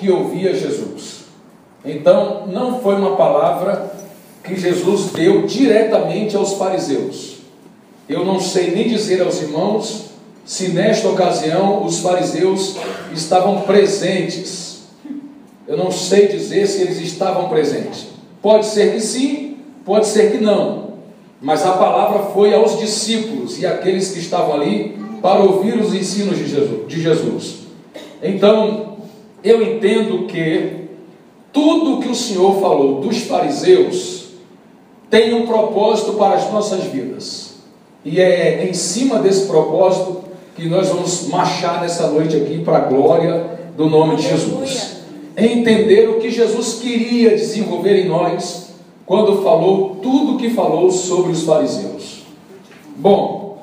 que ouvia Jesus. Então, não foi uma palavra que Jesus deu diretamente aos fariseus. Eu não sei nem dizer aos irmãos se nesta ocasião os fariseus estavam presentes. Eu não sei dizer se eles estavam presentes. Pode ser que sim, pode ser que não. Mas a palavra foi aos discípulos e àqueles que estavam ali para ouvir os ensinos de Jesus. Então, eu entendo que tudo que o Senhor falou dos fariseus tem um propósito para as nossas vidas. E é em cima desse propósito que nós vamos marchar nessa noite aqui para a glória do nome de Jesus. Entender o que Jesus queria desenvolver em nós quando falou tudo o que falou sobre os fariseus. Bom,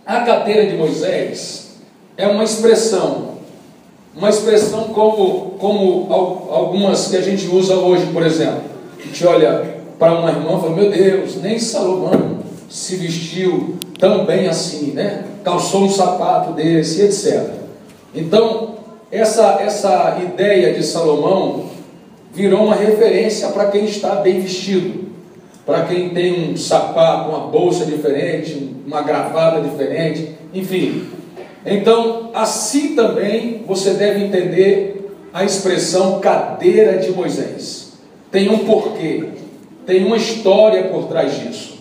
a cadeira de Moisés é uma expressão como algumas que a gente usa hoje, por exemplo. A gente olha para uma irmã e fala: meu Deus, nem Salomão se vestiu tão bem assim, né? Calçou um sapato desse, etc. Então, essa ideia de Salomão virou uma referência para quem está bem vestido, para quem tem um sapato, uma bolsa diferente, uma gravata diferente, enfim. Então, assim também você deve entender a expressão cadeira de Moisés. Tem um porquê, tem uma história por trás disso.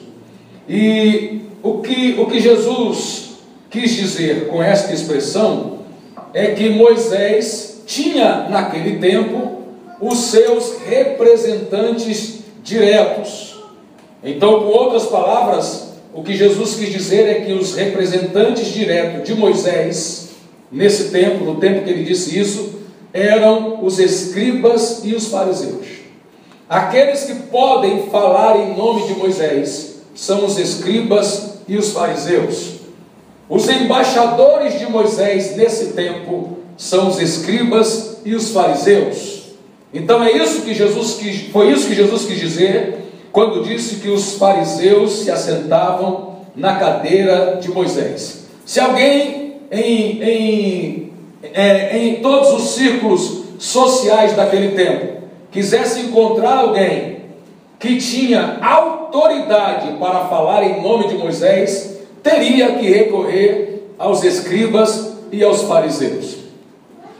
E o que Jesus quis dizer com esta expressão é que Moisés tinha naquele tempo os seus representantes diretos. Então, com outras palavras, o que Jesus quis dizer é que os representantes diretos de Moisés, nesse tempo, no tempo que ele disse isso, eram os escribas e os fariseus. Aqueles que podem falar em nome de Moisés são os escribas e os fariseus. Os embaixadores de Moisés nesse tempo são os escribas e os fariseus. Então foi isso que Jesus quis dizer quando disse que os fariseus se assentavam na cadeira de Moisés. Se alguém em todos os círculos sociais daquele tempo quisesse encontrar alguém que tinha autoridade para falar em nome de Moisés, teria que recorrer aos escribas e aos fariseus.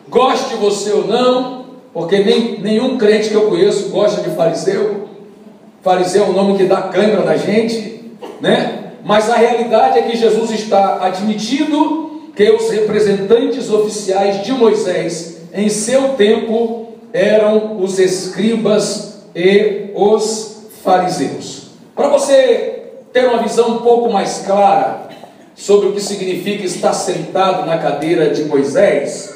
Goste você ou não, porque nenhum crente que eu conheço gosta de fariseu. Fariseu é um nome que dá cãibra na gente, né? Mas a realidade é que Jesus está admitindo que os representantes oficiais de Moisés em seu tempo eram os escribas e os fariseus. Para você ter uma visão um pouco mais clara sobre o que significa estar sentado na cadeira de Moisés,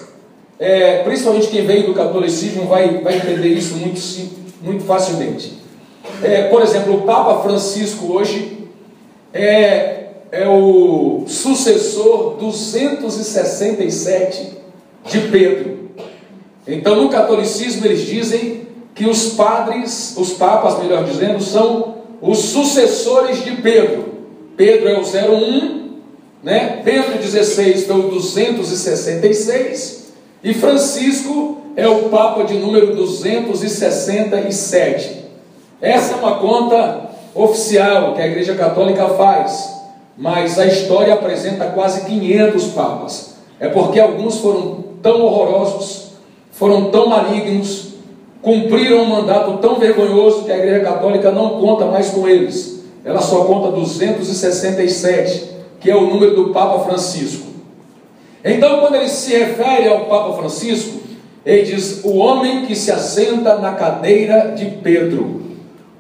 principalmente quem veio do catolicismo vai entender isso muito facilmente. Por exemplo, o Papa Francisco hoje é o sucessor 267 de Pedro. Então, no catolicismo eles dizem que os papas, melhor dizendo, são os sucessores de Pedro. Pedro é o 01, né? Pedro XVI foi o 266 e Francisco é o Papa de número 267. Essa é uma conta oficial que a Igreja Católica faz, mas a história apresenta quase 500 papas. É porque alguns foram tão horrorosos, foram tão malignos, cumpriram um mandato tão vergonhoso que a Igreja Católica não conta mais com eles. Ela só conta 267, que é o número do Papa Francisco. Então, quando ele se refere ao Papa Francisco, ele diz: o homem que se assenta na cadeira de Pedro.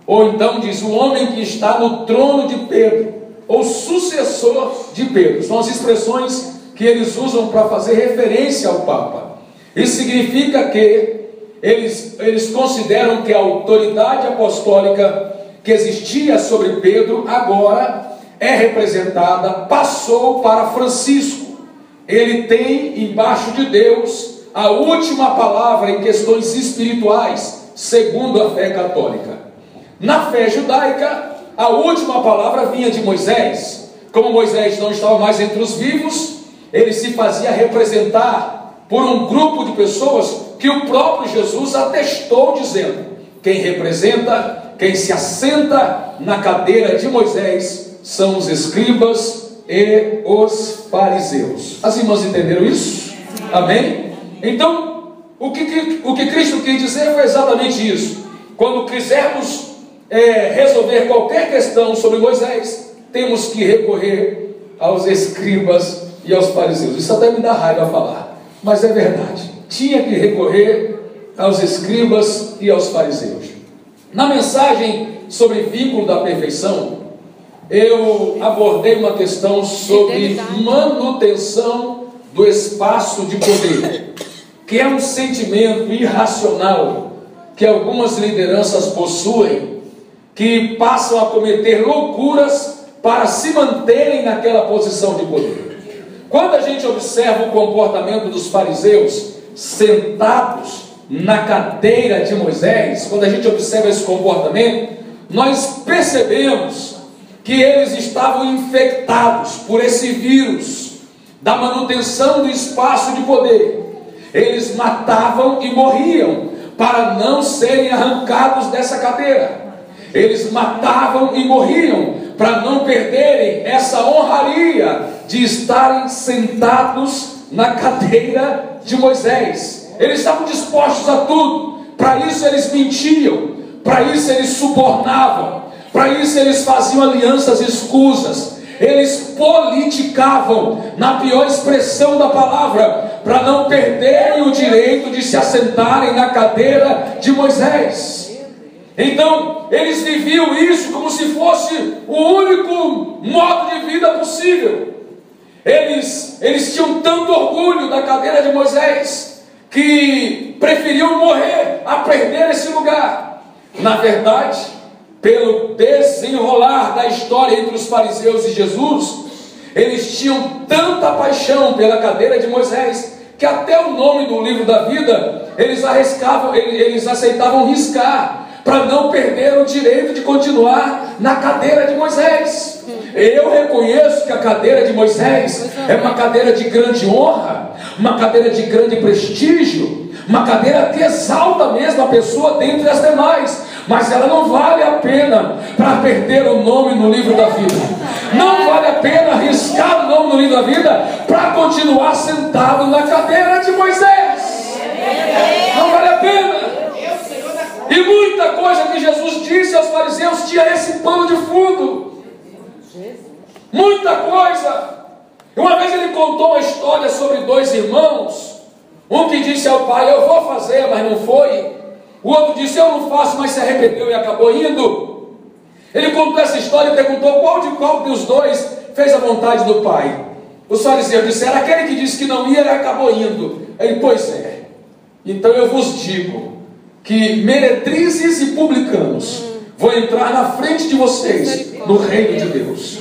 Ou então diz: o homem que está no trono de Pedro, ou sucessor de Pedro. São as expressões que eles usam para fazer referência ao Papa. Isso significa que eles consideram que a autoridade apostólica que existia sobre Pedro agora é representada, passou para Francisco. Ele tem embaixo de Deus a última palavra em questões espirituais, segundo a fé católica. Na fé judaica, a última palavra vinha de Moisés. Como Moisés não estava mais entre os vivos, ele se fazia representar por um grupo de pessoas que o próprio Jesus atestou, dizendo: quem representa, quem se assenta na cadeira de Moisés são os escribas e os fariseus. As irmãs entenderam isso? Amém? Então, o que Cristo quis dizer foi exatamente isso. Quando quisermos resolver qualquer questão sobre Moisés, temos que recorrer aos escribas e aos fariseus. Isso até me dá raiva falar, mas é verdade. Tinha que recorrer aos escribas e aos fariseus. Na mensagem sobre vínculo da perfeição, eu abordei uma questão sobre manutenção do espaço de poder, que é um sentimento irracional que algumas lideranças possuem, que passam a cometer loucuras para se manterem naquela posição de poder. Quando a gente observa o comportamento dos fariseus sentados na cadeira de Moisés, quando a gente observa esse comportamento, nós percebemos que eles estavam infectados por esse vírus da manutenção do espaço de poder. Eles matavam e morriam para não serem arrancados dessa cadeira. Eles matavam e morriam para não perderem essa honraria de estarem sentados na cadeira de Moisés. Eles estavam dispostos a tudo. Para isso eles mentiam, para isso eles subornavam, para isso eles faziam alianças escusas, eles politicavam, na pior expressão da palavra, para não perderem o direito de se assentarem na cadeira de Moisés. Então, eles viviam isso como se fosse o único modo de vida possível. Eles tinham tanto orgulho da cadeira de Moisés, que preferiam morrer a perder esse lugar. Na verdade, pelo desenrolar da história entre os fariseus e Jesus, eles tinham tanta paixão pela cadeira de Moisés, que até o nome do livro da vida eles aceitavam riscar, para não perder o direito de continuar na cadeira de Moisés. Eu reconheço que a cadeira de Moisés é uma cadeira de grande honra, uma cadeira de grande prestígio, uma cadeira que exalta mesmo a pessoa dentre as demais, mas ela não vale a pena para perder o nome no livro da vida. Não vale a pena arriscar o nome no livro da vida para continuar sentado na cadeira de Moisés. Não vale a pena. E muita coisa que Jesus disse aos fariseus tinha esse pano de fundo. Muita coisa. Uma vez ele contou uma história sobre dois irmãos. Um que disse ao pai: eu vou fazer, mas não foi. O outro disse: eu não faço, mas se arrependeu e acabou indo. Ele contou essa história e perguntou qual dos dois fez a vontade do pai. Os fariseus disseram: aquele que disse que não ia e acabou indo. Ele: pois é. Então eu vos digo que meretrizes e publicanos vão entrar na frente de vocês no reino de Deus.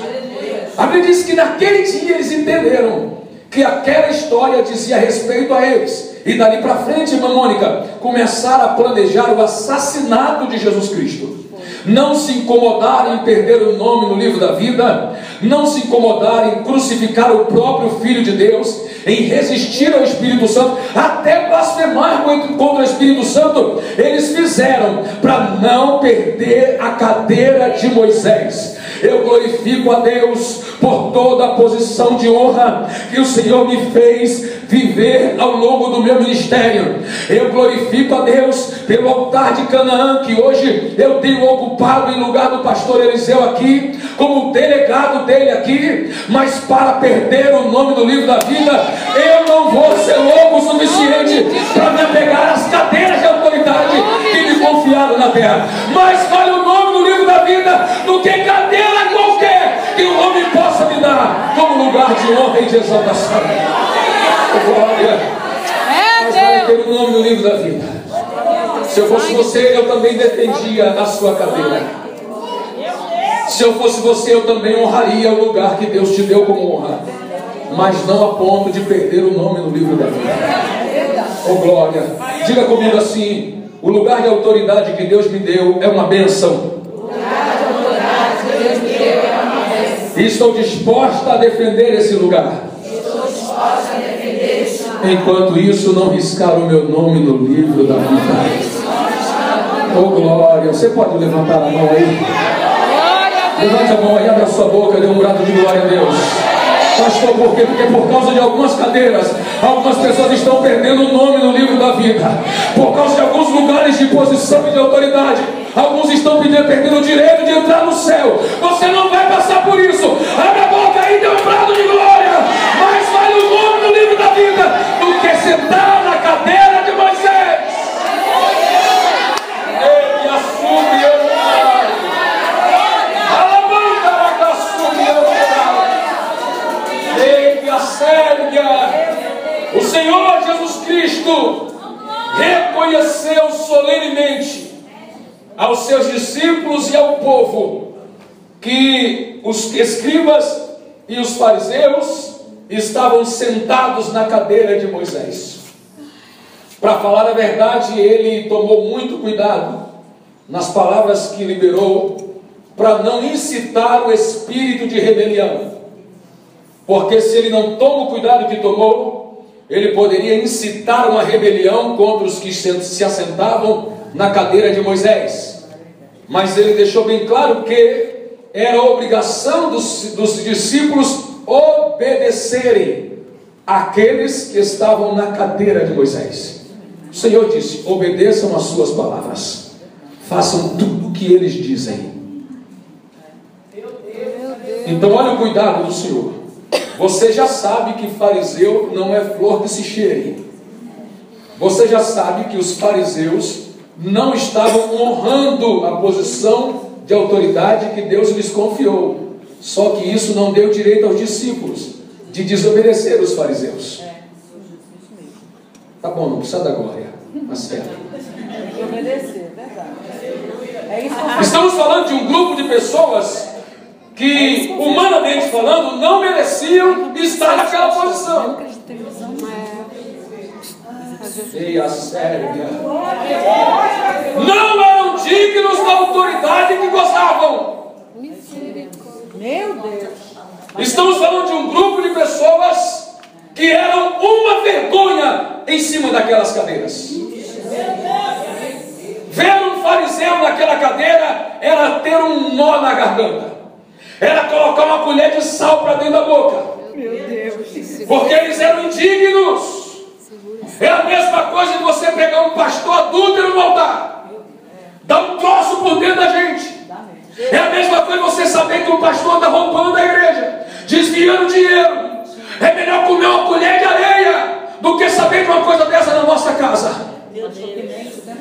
A Bíblia diz que naquele dia eles entenderam que aquela história dizia respeito a eles. E dali para frente, irmã Mônica, começaram a planejar o assassinato de Jesus Cristo. Não se incomodaram em perder o nome no livro da vida, não se incomodaram em crucificar o próprio Filho de Deus, em resistir ao Espírito Santo, até blasfemar contra o Espírito Santo, eles fizeram para não perder a cadeira de Moisés. Eu glorifico a Deus por toda a posição de honra que o Senhor me fez viver ao longo do meu ministério. Eu glorifico a Deus pelo altar de Canaã, que hoje eu tenho ocupado em lugar do pastor Eliseu aqui, como delegado dele aqui. Mas para perder o nome do livro da vida, eu não vou ser louco o suficiente para me apegar às cadeiras de autoridade que me confiaram na terra. Mais vale o nome do livro da vida do que cadeira qualquer que o homem possa me dar como lugar de honra e de exaltação. Glória. Mas vale ter o nome do livro da vida. Se eu fosse você, eu também defendia a sua cadeira. Se eu fosse você, eu também honraria o lugar que Deus te deu como honra, mas não a ponto de perder o nome no livro da vida. Oh glória. Diga comigo assim: o lugar de autoridade que Deus me deu é uma bênção. E estou disposta a defender esse lugar. enquanto isso não riscaram o meu nome no livro da vida. Oh glória, você pode levantar a mão aí? Levante a mão aí, abre a sua boca, dê um brado de glória a Deus. Pastor, por quê? Porque por causa de algumas cadeiras, algumas pessoas estão perdendo o nome no livro da vida. Por causa de alguns lugares de posição e de autoridade, alguns estão perdendo o direito de entrar no céu. Você não vai passar por isso. Abre a boca aí, dê um brado de glória. Mais vale o nome no livro da vida do que sentar na cadeira de Moisés. Ele assume o o Senhor Jesus Cristo reconheceu solenemente aos seus discípulos e ao povo que os escribas e os fariseus estavam sentados na cadeira de Moisés. Para falar a verdade, ele tomou muito cuidado nas palavras que liberou para não incitar o espírito de rebelião. Porque se ele não toma o cuidado que tomou, ele poderia incitar uma rebelião contra os que se assentavam na cadeira de Moisés. Mas ele deixou bem claro que era obrigação dos discípulos obedecerem àqueles que estavam na cadeira de Moisés. O Senhor disse: obedeçam às suas palavras, façam tudo o que eles dizem. Então olha o cuidado do Senhor. Você já sabe que fariseu não é flor que se cheire. Você já sabe que os fariseus não estavam honrando a posição de autoridade que Deus lhes confiou. Só que isso não deu direito aos discípulos de desobedecer os fariseus. Tá bom, não precisa da glória. Mas certo. Obedecer, verdade. Estamos falando de um grupo de pessoas que, humanamente falando, não mereciam estar naquela posição. E a Sérvia não eram dignos da autoridade que gozavam. Meu Deus. Estamos falando de um grupo de pessoas que eram uma vergonha em cima daquelas cadeiras. Ver um fariseu naquela cadeira era ter um nó na garganta. Era colocar uma colher de sal para dentro da boca. Meu Deus. Porque eles eram indignos. É a mesma coisa de você pegar um pastor adúltero no altar, dar um troço por dentro da gente. É a mesma coisa você saber que o pastor está roubando a igreja, desviando dinheiro. É melhor comer uma colher de areia do que saber de uma coisa dessa na nossa casa.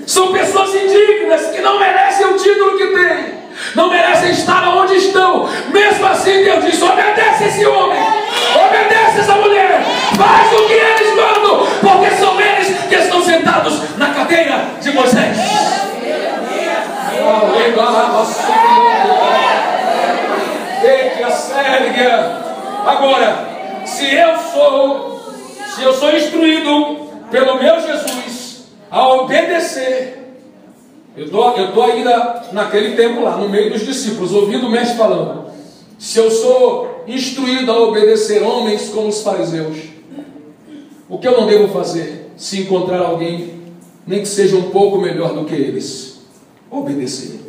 São pessoas indignas que não merecem o título que têm, não merecem estar onde estão. Mesmo assim Deus diz: obedece esse homem, obedece essa mulher, faz o que eles mandam, porque são eles que estão sentados na cadeira de Moisés. Agora, se eu sou instruído pelo meu Jesus a obedecer, eu estou ainda naquele tempo lá, no meio dos discípulos, ouvindo o mestre falando. Se eu sou instruído a obedecer homens como os fariseus, o que eu não devo fazer se encontrar alguém, nem que seja um pouco melhor do que eles? Obedecer.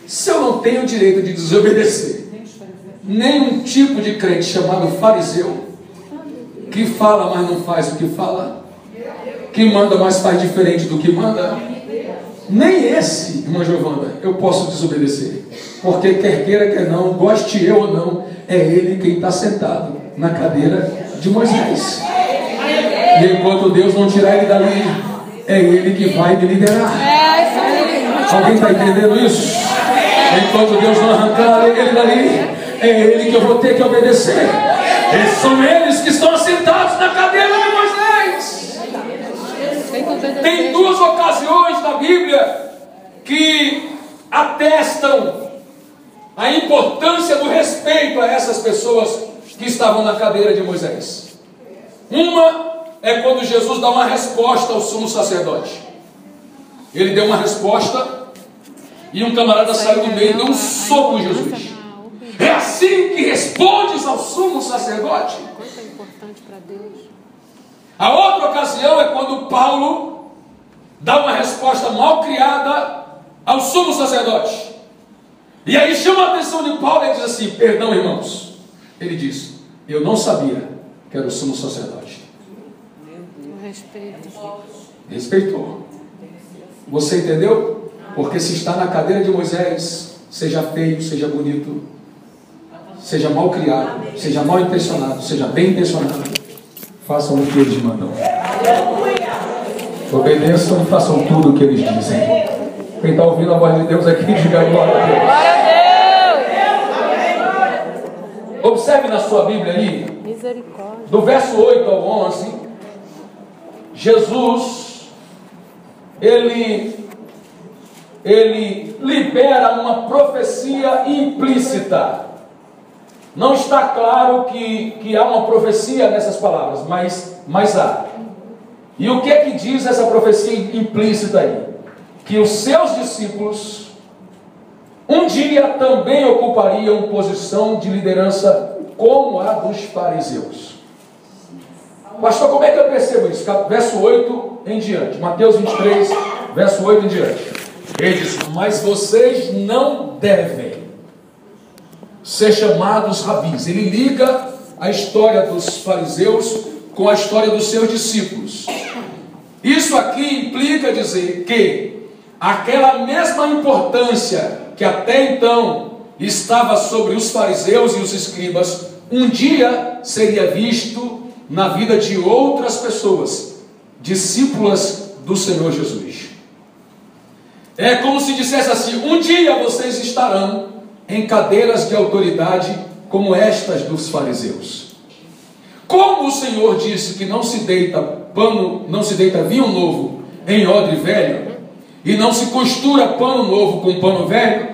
Se eu não tenho o direito de desobedecer nenhum tipo de crente chamado fariseu, que fala, mas não faz o que fala, que manda, mas faz diferente do que manda, nem esse, irmã Giovana, eu posso desobedecer. Porque quer queira, quer não, goste eu ou não, é ele quem está sentado na cadeira de Moisés. E enquanto Deus não tirar ele dali, é ele que vai me liderar. Alguém está entendendo isso? Enquanto Deus não arrancar ele dali, é ele que eu vou ter que obedecer. São eles que estão assentados na cadeira de Moisés. Tem duas ocasiões na Bíblia que atestam a importância do respeito a essas pessoas que estavam na cadeira de Moisés. Uma é quando Jesus dá uma resposta ao sumo sacerdote. Ele deu uma resposta e um camarada saiu do meio e deu um soco em Jesus. É assim que respondes ao sumo sacerdote? A outra ocasião é quando Paulo dá uma resposta mal criada ao sumo sacerdote. E aí chama a atenção de Paulo e diz assim: perdão, irmãos. Ele diz: eu não sabia que era o sumo sacerdote. Respeitou. Você entendeu? Porque se está na cadeira de Moisés, seja feio, seja bonito, seja mal criado, seja mal intencionado, seja bem intencionado, façam o que eles mandam. Obedeçam e façam tudo o que eles dizem. Quem está ouvindo a voz de Deus aqui, diga glória a Deus. Observe na sua Bíblia aí, do verso 8 ao 11, Jesus, ele libera uma profecia implícita. Não está claro que há uma profecia nessas palavras, mas há. E o que é que diz essa profecia implícita aí? Que os seus discípulos um dia também ocupariam posição de liderança como a dos fariseus. Pastor, como é que eu percebo isso? Verso 8 em diante, Mateus 23, verso 8 em diante. Ele diz: mas vocês não devem ser chamados rabis. Ele liga a história dos fariseus com a história dos seus discípulos. Isso aqui implica dizer que aquela mesma importância que até então estava sobre os fariseus e os escribas, um dia seria visto na vida de outras pessoas, discípulas do Senhor Jesus. É como se dissesse assim: um dia vocês estarão em cadeiras de autoridade como estas dos fariseus. Como o Senhor disse que não se deita vinho novo em odre velho, e não se costura pano novo com pano velho,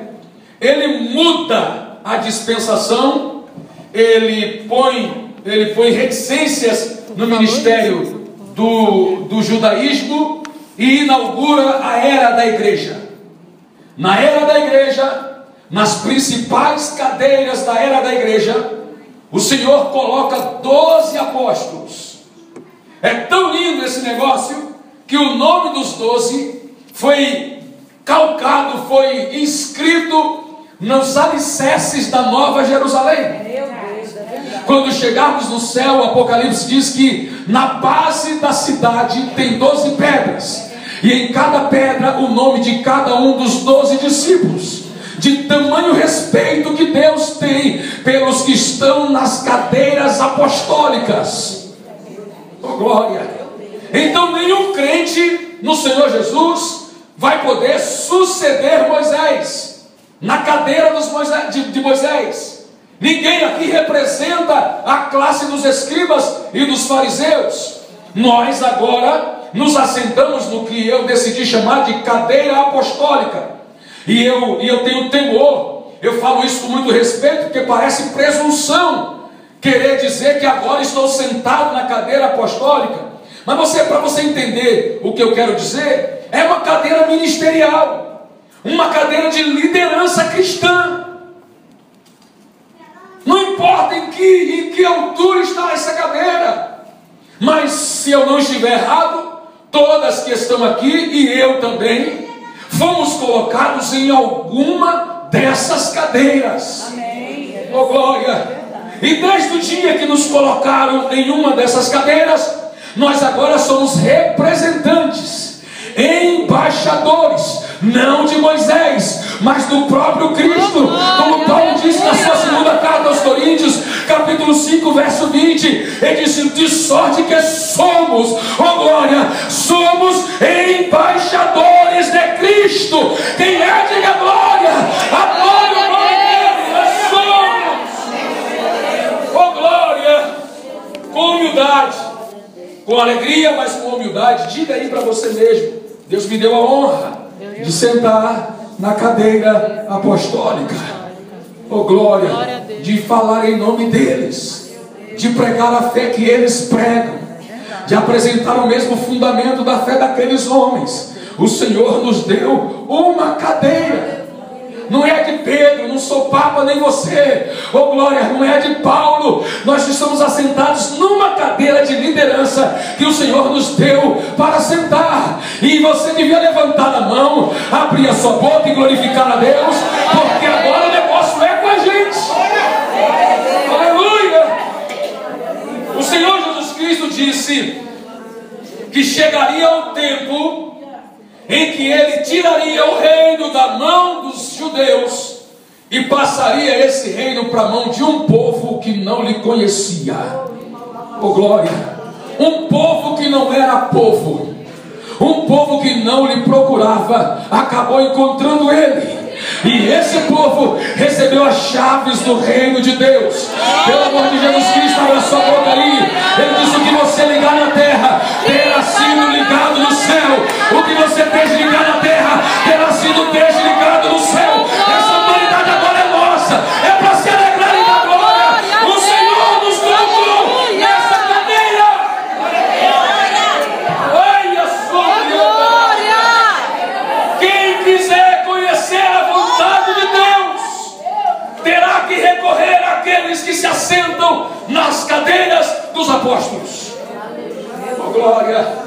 ele muda a dispensação, ele põe reticências no ministério do judaísmo e inaugura a era da igreja. Na era da igreja, nas principais cadeiras da era da igreja, o Senhor coloca 12 apóstolos. É tão lindo esse negócio que o nome dos 12 foi calcado, foi inscrito nos alicerces da Nova Jerusalém. Quando chegarmos no céu, o Apocalipse diz que na base da cidade tem 12 pedras, e em cada pedra o nome de cada um dos 12 discípulos. De tamanho respeito que Deus tem pelos que estão nas cadeiras apostólicas. Oh, glória! Então nenhum crente no Senhor Jesus vai poder suceder Moisés na cadeira de Moisés. Ninguém aqui representa a classe dos escribas e dos fariseus. Nós agora nos assentamos no que eu decidi chamar de cadeira apostólica. E eu tenho temor, eu falo isso com muito respeito, porque parece presunção querer dizer que agora estou sentado na cadeira apostólica. Mas para você entender o que eu quero dizer, é uma cadeira ministerial, uma cadeira de liderança cristã. Não importa em que altura está essa cadeira, mas se eu não estiver errado, todas que estão aqui e eu também fomos colocados em alguma dessas cadeiras. Amém. Oh, glória! E desde o dia que nos colocaram em uma dessas cadeiras, nós agora somos representantes, embaixadores, não de Moisés, mas do próprio Cristo. Como Paulo disse na sua segunda carta aos Coríntios, capítulo 5, verso 20, ele disse: de sorte que somos, oh glória, somos embaixadores de Cristo. Quem é, diga glória, a glória, nós somos, oh glória, com humildade, com alegria, mas com humildade. Diga aí para você mesmo: Deus me deu a honra de sentar na cadeira apostólica, oh glória, de falar em nome deles, de pregar a fé que eles pregam, de apresentar o mesmo fundamento da fé daqueles homens. O Senhor nos deu uma cadeira. Não é de Pedro, não sou Papa nem você. Oh glória, não é de Paulo. Nós estamos assentados numa cadeira de liderança que o Senhor nos deu para sentar. E você devia levantar a mão, abrir a sua boca e glorificar a Deus, porque agora o negócio é com a gente. Aleluia! O Senhor Jesus Cristo disse que chegaria o tempo em que ele tiraria o reino da mão dos judeus e passaria esse reino para a mão de um povo que não lhe conhecia. Oh glória! Um povo que não era povo, um povo que não lhe procurava, acabou encontrando ele. E esse povo recebeu as chaves do reino de Deus. Pelo amor de Jesus Cristo, abra sua boca aí. Ele disse: o que você ligar na terra terá sido ligado no céu. O que você desligar na terra terá sido desligado no céu. Essa autoridade agora é nossa. É para se alegrar e dar glória. O Senhor nos colocou nessa cadeira. Olha só, quem quiser conhecer a vontade de Deus terá que recorrer àqueles que se assentam nas cadeiras dos apóstolos. Oh, glória!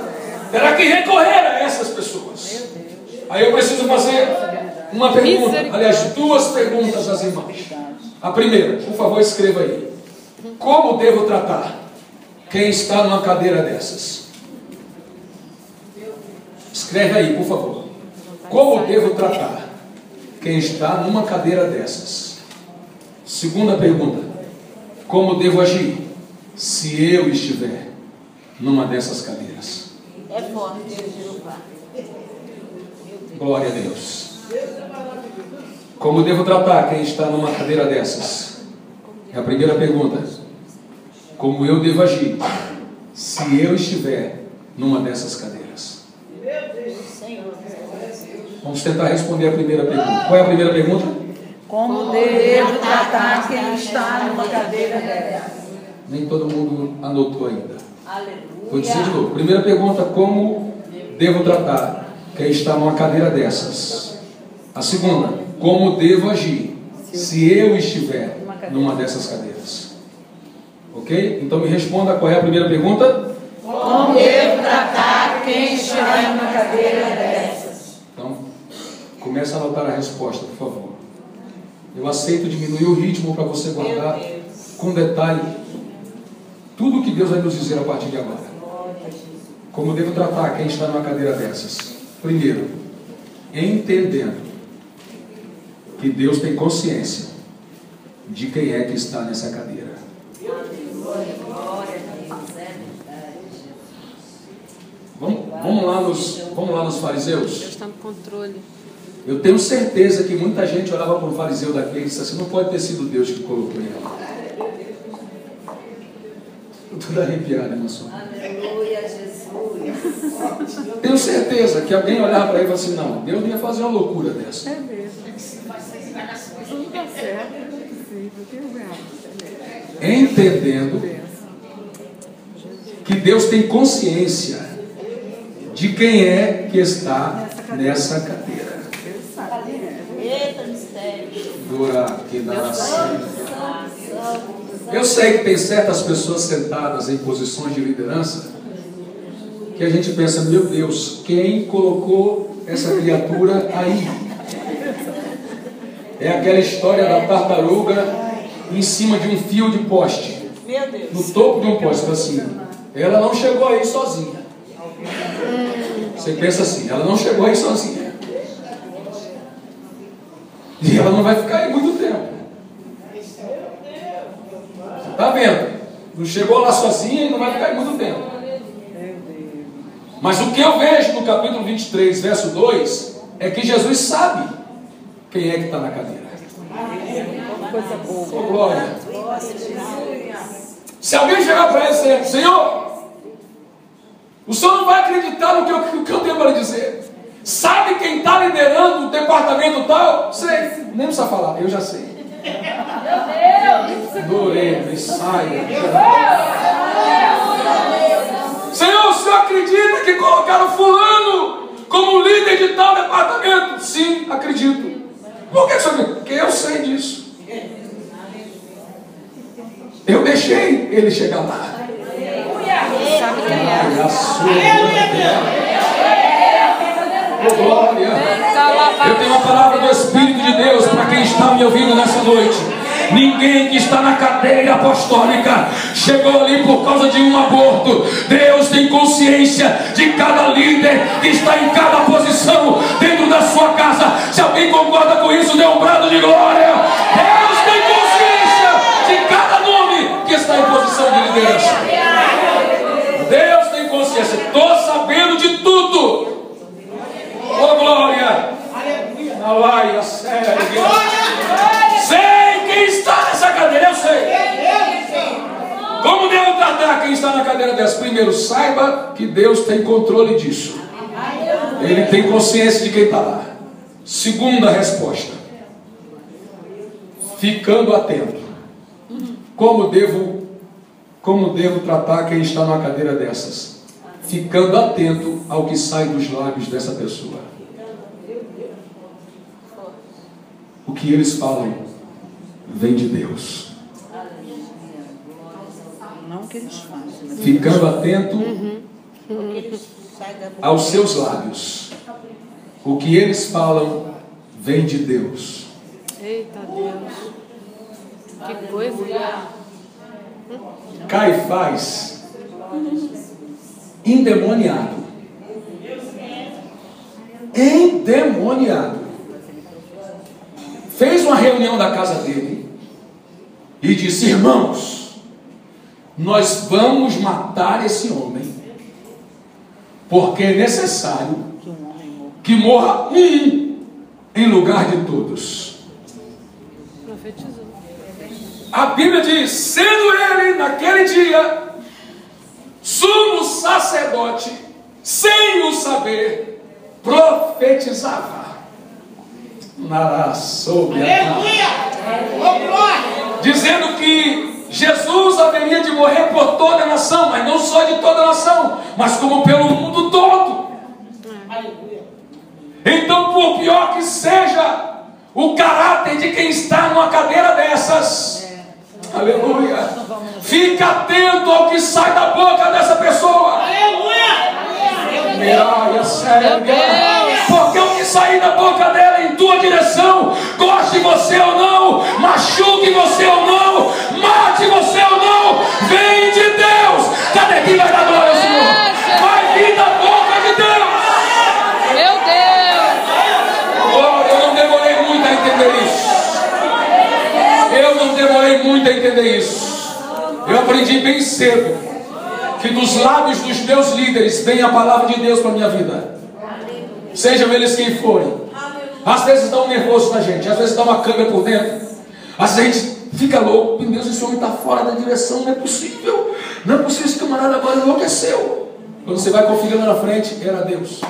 Terá que recorrer a essas pessoas. Aí eu preciso fazer uma pergunta, aliás, duas perguntas às irmãs. A primeira, por favor, escreva aí: como devo tratar quem está numa cadeira dessas? Escreve aí, por favor. Como devo tratar quem está numa cadeira dessas? Segunda pergunta: como devo agir se eu estiver numa dessas cadeiras? É forte, Jeová. Glória a Deus. Como devo tratar quem está numa cadeira dessas? É a primeira pergunta. Como eu devo agir se eu estiver numa dessas cadeiras? Vamos tentar responder a primeira pergunta. Qual é a primeira pergunta? Como devo tratar quem está numa cadeira dessa? Nem todo mundo anotou ainda. Aleluia. Vou dizer de novo. Primeira pergunta: como devo tratar quem está numa cadeira dessas? A segunda: como devo agir se eu estiver numa dessas cadeiras? Ok? Então me responda qual é a primeira pergunta. Como devo tratar quem estiver numa cadeira dessas? Então, comece a anotar a resposta, por favor. Eu aceito diminuir o ritmo para você guardar com detalhe tudo o que Deus vai nos dizer a partir de agora. Como devo tratar quem está numa cadeira dessas? Primeiro, entendendo que Deus tem consciência de quem é que está nessa cadeira. Vamos lá nos fariseus. Deus está no controle. Eu tenho certeza que muita gente olhava para um fariseu daquele e disse assim: não pode ter sido Deus que colocou ele. Estou tudo arrepiado, irmão. Aleluia, Jesus. Tenho certeza que alguém olhava para ele e falava assim: não, Deus não ia fazer uma loucura dessa. É mesmo. Isso não está certo, não é possível. Entendendo que Deus tem consciência de quem é que está nessa cadeira. Eita, mistério. Eu sei que tem certas pessoas sentadas em posições de liderança que a gente pensa: meu Deus, quem colocou essa criatura aí? É aquela história da tartaruga em cima de um fio de poste, Meu Deus. no topo de um poste, assim. Ela não chegou aí sozinha. Você pensa assim: ela não chegou aí sozinha. E ela não vai ficar aí muito tempo. Está vendo? Não chegou lá sozinha e não vai ficar aí muito tempo. Mas o que eu vejo no capítulo 23, verso 2, é que Jesus sabe quem é que está na cadeira. Coisa boa. Oh, glória. Se alguém chegar para ele e dizer: Senhor, o senhor não vai acreditar no que eu tenho para lhe dizer. Sabe quem está liderando o departamento tal? Sei. Nem precisa falar, eu já sei. Adorei, saia. Senhor, o senhor acredita que colocaram fulano como líder de tal departamento? Sim, acredito. Por que o senhor ele chegar lá. Sabe quem é? A sua glória. Eu tenho uma palavra do Espírito de Deus para quem está me ouvindo nessa noite. Ninguém que está na cadeia apostólica chegou ali por causa de um aborto. Deus tem consciência de cada líder que está em cada posição dentro da sua casa. Se alguém concorda com isso, dê um brado de glória. Deus tem consciência de cada nome que está em posição de liderança. Deus tem consciência. Estou sabendo de tudo. Oh glória. Alaia, sério. Sei quem está nessa cadeira, eu sei. Como devo tratar quem está na cadeira dessa? Primeiro, saiba que Deus tem controle disso. Ele tem consciência de quem está lá. Segunda resposta, ficando atento. Como devo tratar quem está numa cadeira dessas? Ficando atento ao que sai dos lábios dessa pessoa. O que eles falam vem de Deus. Não o que eles fazem. Ficando atento aos seus lábios. O que eles falam vem de Deus. Eita Deus. Que coisa. Caifás, endemoniado. Endemoniado. Fez uma reunião da casa dele e disse: irmãos, nós vamos matar esse homem, porque é necessário que morra um em lugar de todos. Profetizou. A Bíblia diz: sendo ele naquele dia sumo sacerdote, sem o saber, profetizava. Dizendo que Jesus haveria de morrer por toda a nação, mas não só de toda a nação, mas como pelo mundo todo. Então, por pior que seja o caráter de quem está numa cadeira dessas, aleluia, fica atento ao que sai da boca dessa pessoa. Porque o que sair da boca dela em tua direção, goste você ou não, machuque você ou não, mate você ou não, vem de Deus. Cadê quem vai dar glória ao Senhor? Vai vir da boca de Deus. Meu Deus. Oh, eu não demorei muito a entender isso. Eu não demorei muito a entender isso. Eu aprendi bem cedo que dos lábios dos meus líderes vem a palavra de Deus para a minha vida. Sejam eles quem forem. Às vezes dá um nervoso na gente, às vezes dá uma câmera por dentro, às vezes a gente fica louco. Meu Deus, esse homem está fora da direção, não é possível. Não é possível, esse camarada agora enlouqueceu. Quando você vai configurando na frente, era Deus.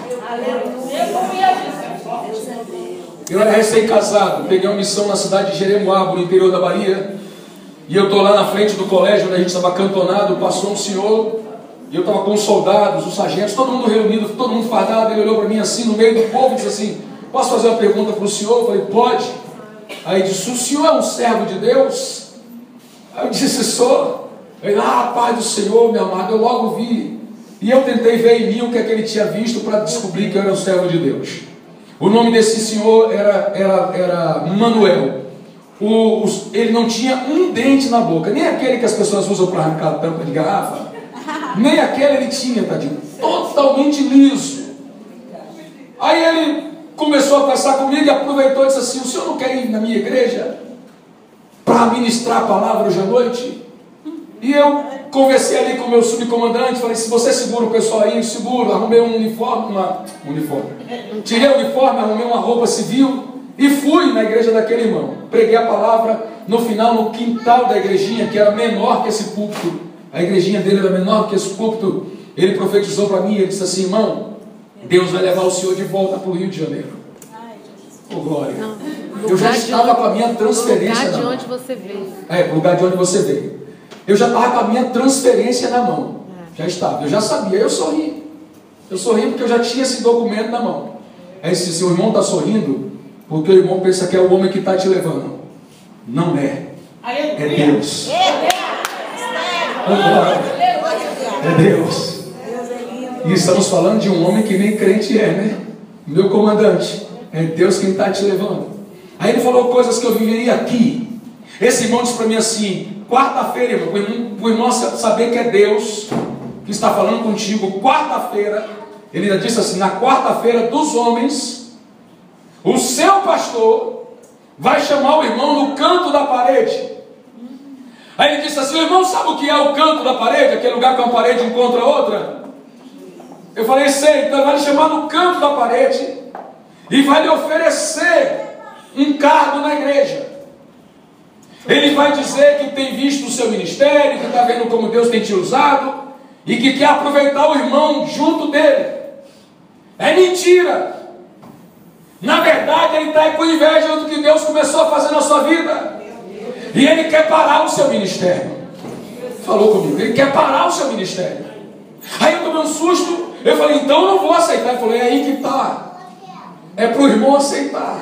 Eu era recém-casado, peguei uma missão na cidade de Jeremoabo, no interior da Bahia. E eu estou lá na frente do colégio, onde a gente estava acantonado, passou um senhor, e eu estava com os soldados, os sargentos, todo mundo reunido, todo mundo fardado. Ele olhou para mim assim, no meio do povo, e disse assim: posso fazer uma pergunta para o senhor? Eu falei: pode. Aí ele disse: o senhor é um servo de Deus? Aí eu disse: sou. Ele: paz do Senhor, meu amado. Eu logo vi, e eu tentei ver em mim o que é que ele tinha visto para descobrir que eu era um servo de Deus. O nome desse senhor era Manuel. Ele não tinha um dente na boca, nem aquele que as pessoas usam para arrancar a tampa de garrafa, nem aquele ele tinha, tadinho, totalmente liso. Aí ele começou a conversar comigo e aproveitou e disse assim: o senhor não quer ir na minha igreja para ministrar a palavra hoje à noite? E eu conversei ali com o meu subcomandante, falei: se você segura o pessoal aí, seguro. Arrumei um uniforme, tirei o uniforme, arrumei uma roupa civil e fui na igreja daquele irmão. Preguei a palavra no final, no quintal da igrejinha, que era menor que esse púlpito. A igrejinha dele era menor que esse púlpito. Ele profetizou para mim, ele disse assim: irmão, Deus vai levar o senhor de volta para o Rio de Janeiro. Oh, glória. Eu já estava com a minha transferência na mão. Lugar de onde você veio. Para o lugar de onde você veio. Eu já estava com a minha transferência na mão. Já estava, eu já sabia, eu sorri. Eu sorri porque eu já tinha esse documento na mão. Aí se seu irmão está sorrindo, porque o irmão pensa que é o homem que está te levando. Não é. É Deus. É Deus. E estamos falando de um homem que nem crente é, né? Meu comandante, é Deus quem está te levando. Aí ele falou coisas que eu viveria aqui. Esse irmão disse para mim assim: quarta-feira, irmão, para o irmão saber que é Deus que está falando contigo. Quarta-feira, ele ainda disse assim: na quarta-feira dos homens, o seu pastor vai chamar o irmão no canto da parede. Aí ele disse assim: o irmão sabe o que é o canto da parede? Aquele lugar que uma parede encontra outra? Eu falei: sei. Então ele vai lhe chamar no canto da parede e vai lhe oferecer um cargo na igreja. Ele vai dizer que tem visto o seu ministério, que está vendo como Deus tem te usado e que quer aproveitar o irmão junto dele. É mentira. Na verdade, ele está com inveja do que Deus começou a fazer na sua vida. E ele quer parar o seu ministério. Falou comigo, ele quer parar o seu ministério. Aí eu tomei um susto. Eu falei: então eu não vou aceitar. Ele falou: é aí que está. É para o irmão aceitar.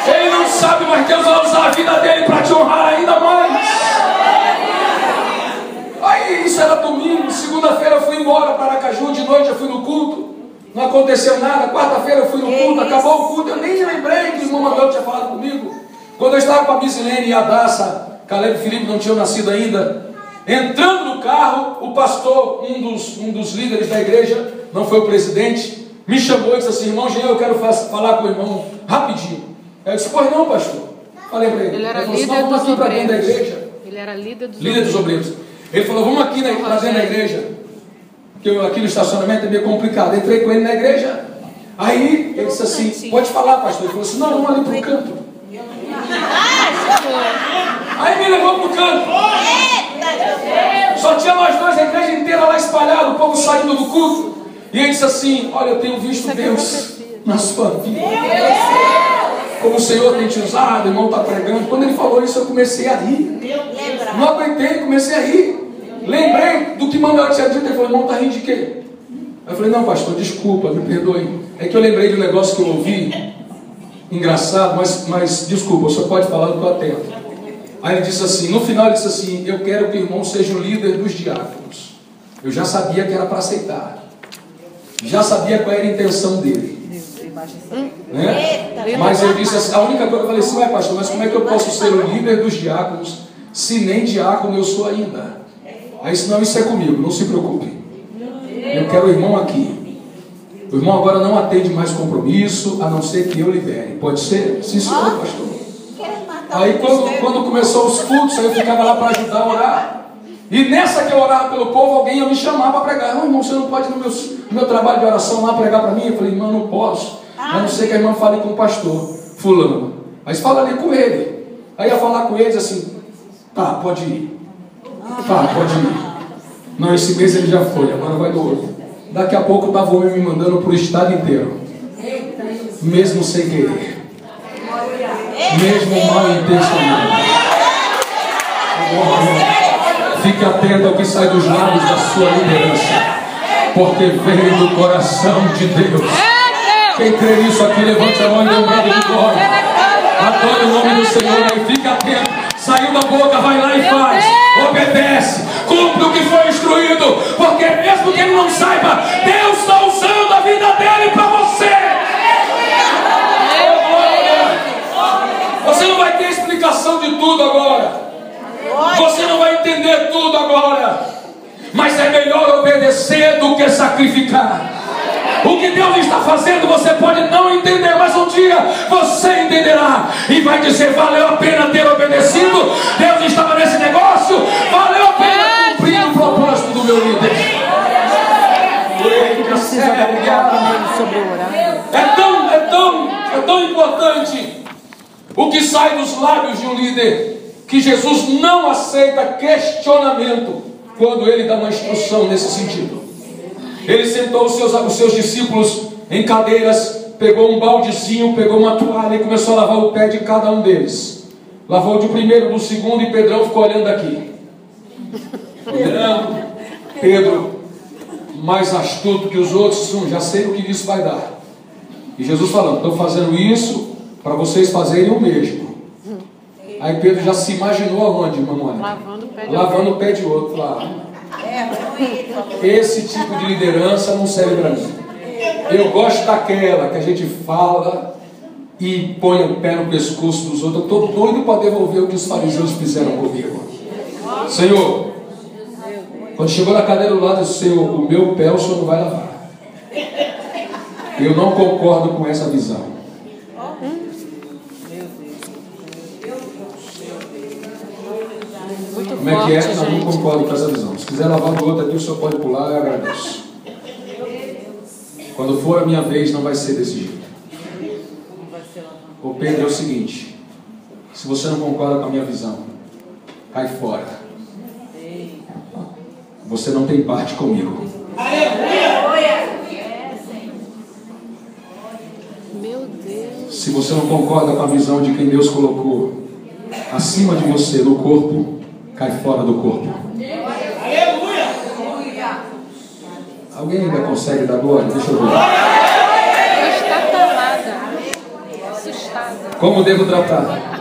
Ele não sabe, mas Deus vai usar a vida dele para te honrar ainda mais. Aí isso era domingo. Segunda-feira eu fui embora para Aracaju. De noite eu fui no culto. Não aconteceu nada. Quarta-feira eu fui no culto. Acabou o culto. Eu nem lembrei que o irmão Manuel tinha falado comigo. Quando eu estava com a Bisilene e a Daça, Caleb e Felipe não tinham nascido ainda. Entrando no carro, o pastor, um dos líderes da igreja, não foi o presidente, me chamou e disse assim: irmão Jean, eu quero falar com o irmão rapidinho. Eu disse: pois não, pastor. Falei para ele. Ele era falou assim: líder vamos dos aqui para dentro da obreiros. igreja. Ele era líder dos obreiros. Ele falou: vamos aqui para dentro da igreja. Porque aqui no estacionamento é meio complicado. Entrei com ele na igreja. Aí ele disse assim: pode falar, pastor. Ele falou assim: não, vamos ali para o canto. Aí me levou para o canto. Só tinha nós dois, a igreja inteira lá espalhada, o povo saindo do culto. E ele disse assim: olha, eu tenho visto Deus na sua vida. Como o Senhor tem te usado, o irmão está pregando. Quando ele falou isso, eu comecei a rir. Não aguentei, comecei a rir. Lembrei do que Manuel tinha dito. Ele falou: irmão, está rindo de quê? Eu falei: não, pastor, desculpa, me perdoe. É que eu lembrei de um negócio que eu ouvi, engraçado, mas desculpa, o senhor pode falar, eu estou atento. Aí ele disse assim, no final ele disse assim: eu quero que o irmão seja o líder dos diáconos. Eu já sabia que era para aceitar. Já sabia qual era a intenção dele. Né? Mas eu disse assim, a única coisa, eu falei assim: ué, pastor, mas como é que eu posso ser o líder dos diáconos se nem diácono eu sou ainda? Aí disse: não, isso é comigo, não se preocupe. Eu quero o irmão aqui. O irmão agora não atende mais compromisso, a não ser que eu libere. Pode ser? Sim, senhor, pastor. Aí quando começou os cultos, aí eu ficava lá para ajudar a orar. E nessa que eu orava pelo povo, alguém ia me chamar para pregar. Não, irmão, você não pode ir no meu trabalho de oração lá pregar para mim? Eu falei: irmão, não posso. A não ser que a irmã fale com o pastor fulano. Aí fala ali com ele. Aí ia falar com eles assim: tá, pode ir. Tá, pode ir. Não, esse mês ele já foi, agora vai do outro. Daqui a pouco estava o homem me mandando para o estado inteiro. Mesmo sem querer. Mesmo mal intencionado. Fique atento ao que sai dos lábios da sua liderança, porque vem do coração de Deus. Quem crê nisso aqui, levante a mão e dê um brado de glória. Adore o nome do Senhor aí, fique atento. Saiu da boca, vai lá e faz. Obedece, cumpre o que foi instruído, porque mesmo que ele não saiba, Deus está usando a vida dele para você. Você não vai ter explicação de tudo agora. Você não vai entender tudo agora. Mas é melhor obedecer do que sacrificar. O que Deus está fazendo você pode não entender, mas um dia você entenderá e vai dizer: valeu a pena ter obedecido. Deus estava nesse negócio, valeu a pena cumprir o propósito do meu líder. É tão importante o que sai dos lábios de um líder, que Jesus não aceita questionamento quando ele dá uma instrução nesse sentido. Ele sentou os seus discípulos em cadeiras, pegou um baldezinho, pegou uma toalha e começou a lavar o pé de cada um deles. Lavou de primeiro, do segundo, e Pedrão ficou olhando aqui. Olhando. Pedro, mais astuto que os outros, já sei o que isso vai dar. E Jesus falando: estou fazendo isso para vocês fazerem o mesmo. Aí Pedro já se imaginou aonde, mamãe? Lavando o pé de Lavando o pé de outro lá. Esse tipo de liderança não serve para mim. Eu gosto daquela que a gente fala e põe o pé no pescoço dos outros. Eu estou doido para devolver o que os fariseus fizeram comigo. Senhor, quando chegou na cadeira do lado do Senhor, o meu pé o Senhor não vai lavar. Eu não concordo com essa visão. Como é que é? Eu não concordo com essa visão. Se quiser lavar do outro aqui, o senhor pode pular, eu agradeço. Quando for a minha vez, não vai ser desse jeito. Ô Pedro, é o seguinte: se você não concorda com a minha visão, cai fora. Você não tem parte comigo. Meu Deus. Se você não concorda com a visão de quem Deus colocou acima de você no corpo, cai fora do corpo. Alguém ainda consegue dar glória? Deixa eu ver. Eu estou calada. Assustada. Como devo tratar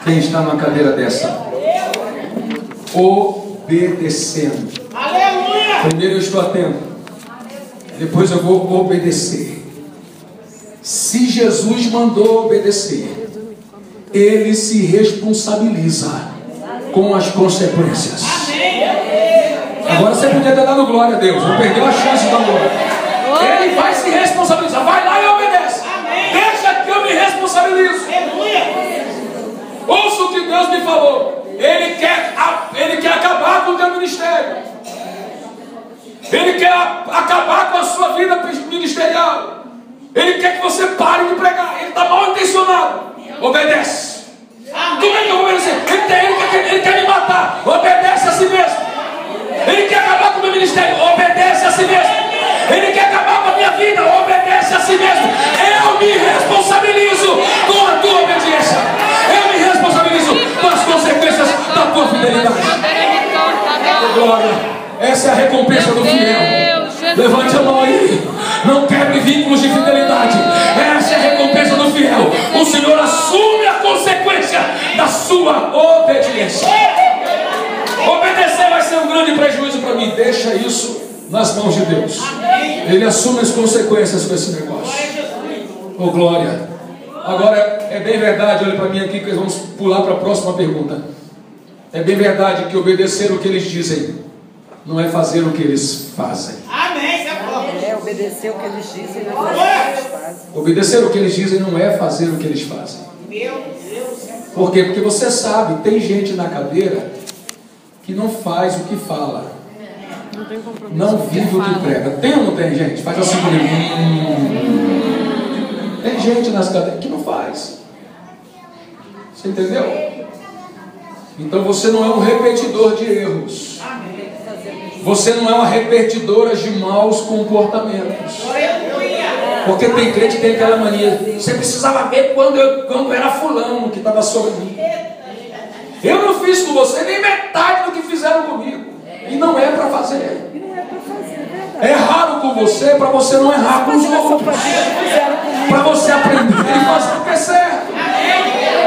quem está numa cadeira dessa? Obedecendo. Primeiro eu estou atento, depois eu vou obedecer. Se Jesus mandou obedecer, ele se responsabiliza com as consequências. Agora você podia ter dado glória a Deus, não perdeu a chance de dar glória. Ele vai se responsabilizar, vai lá e obedece. Deixa que eu me responsabilizo. Ouça o que Deus me falou. Ele quer acabar com o teu ministério. Ele quer acabar com a sua vida ministerial. Ele quer que você pare de pregar. Ele está mal intencionado. Obedece. Como é que eu vou obedecer? Ele quer me matar. Obedece a si mesmo. Ele quer acabar com o meu ministério. Obedece a si mesmo. Ele quer acabar com a minha vida. Obedece a si mesmo. Eu me responsabilizo com a tua obediência. Eu me responsabilizo com as consequências da tua fidelidade. Glória. Essa é a recompensa do fiel. Levante a mão aí. Não quebre vínculos de fidelidade. Essa é a recompensa do fiel. O Senhor assume a consequência da sua obediência. Obedecer vai ser um grande prejuízo para mim. Deixa isso nas mãos de Deus. Ele assume as consequências com esse negócio. Oh, glória. Agora, é bem verdade, olha para mim aqui que vamos pular para a próxima pergunta. É bem verdade que obedecer o que eles dizem não é fazer o que eles fazem. Amém. Obedecer o que eles dizem não é fazer o que eles fazem. Obedecer o que eles dizem não é fazer o que eles fazem. Meu Deus. Por quê? Porque você sabe, tem gente na cadeira que não faz o que fala. Não tem compromisso. Não vive o que prega. Tem ou não tem, gente? Faz assim comigo. Tem gente nas cadeiras que não faz. Você entendeu? Então você não é um repetidor de erros. Você não é uma repetidora de maus comportamentos. Porque tem crente que tem aquela mania. Você precisava ver quando era fulano que estava sobre mim. Eu não fiz com você nem metade do que fizeram comigo. E não é para fazer. É raro com você para você não errar com os outros. Para você aprender e fazer o que é certo.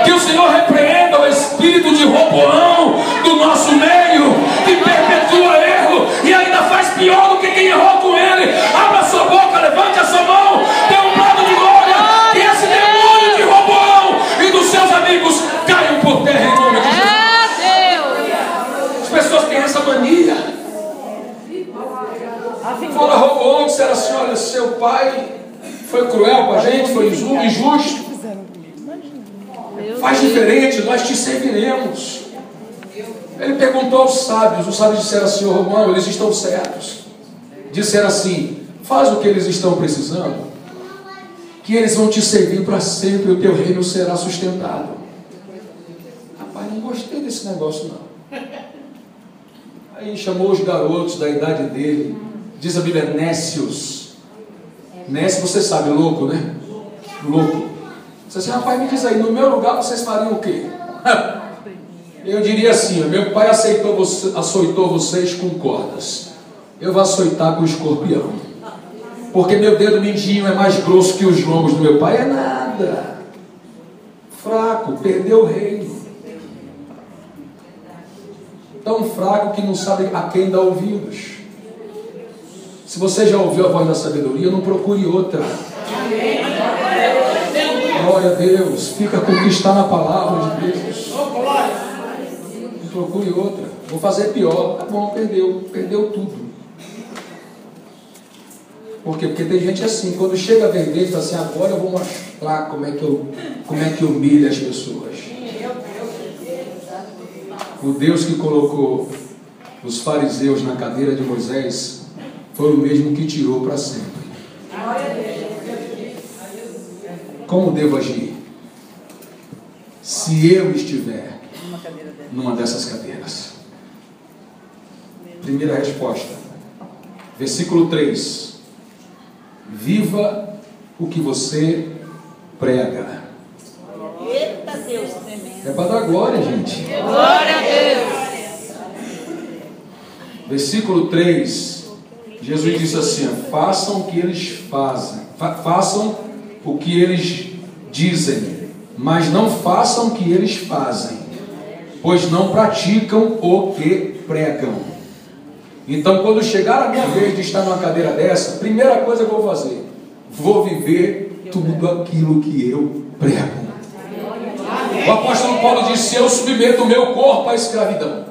Que o Senhor repreenda o espírito de Roboão do nosso meio, que perpetua erro e ainda faz pior do que quem errou com ele. Abra sua boca, levante a sua mão, dê um brado de glória, e esse demônio de Roboão e dos seus amigos caiam por terra em nome de Jesus. As pessoas têm essa mania. Fala Roboão, disseram assim: olha, seu pai foi cruel com a gente, foi injusto. Faz diferente, nós te serviremos. Ele perguntou aos sábios. Os sábios disseram assim: ô Romão, eles estão certos. Disseram assim: faz o que eles estão precisando, que eles vão te servir para sempre, e o teu reino será sustentado. Rapaz, não gostei desse negócio não. Aí chamou os garotos da idade dele. Diz a Bíblia, nécios. Nécio, você sabe, louco, né? Louco. Você disse: rapaz, me diz aí, no meu lugar vocês fariam o quê? Eu diria assim: meu pai açoitou vocês com cordas, eu vou açoitar com escorpião. Porque meu dedo mindinho é mais grosso que os lombos do meu pai. É nada. Fraco, perdeu o reino. tão fraco que não sabe a quem dá ouvidos. Se você já ouviu a voz da sabedoria, não procure outra. Glória a Deus. Fica com o que está na palavra de Deus. Não procure outra. Vou fazer pior. Tá bom, perdeu tudo. Por quê? Porque tem gente assim, quando chega a vender, fala assim, agora eu vou mostrar como é que humilha as pessoas. O Deus que colocou os fariseus na cadeira de Moisés foi o mesmo que tirou para sempre. Como devo agir? Se eu estiver numa dessas cadeiras. Primeira resposta. Versículo 3. Viva o que você prega. Eita Deus tremendo. É para dar glória, gente. Glória a Deus. Versículo 3. Jesus disse assim: façam o que eles fazem, façam o que eles dizem, mas não façam o que eles fazem, pois não praticam o que pregam. Então, quando chegar a minha vez de estar numa cadeira dessa, primeira coisa que eu vou fazer, vou viver tudo aquilo que eu prego. O apóstolo Paulo disse: eu submeto o meu corpo à escravidão,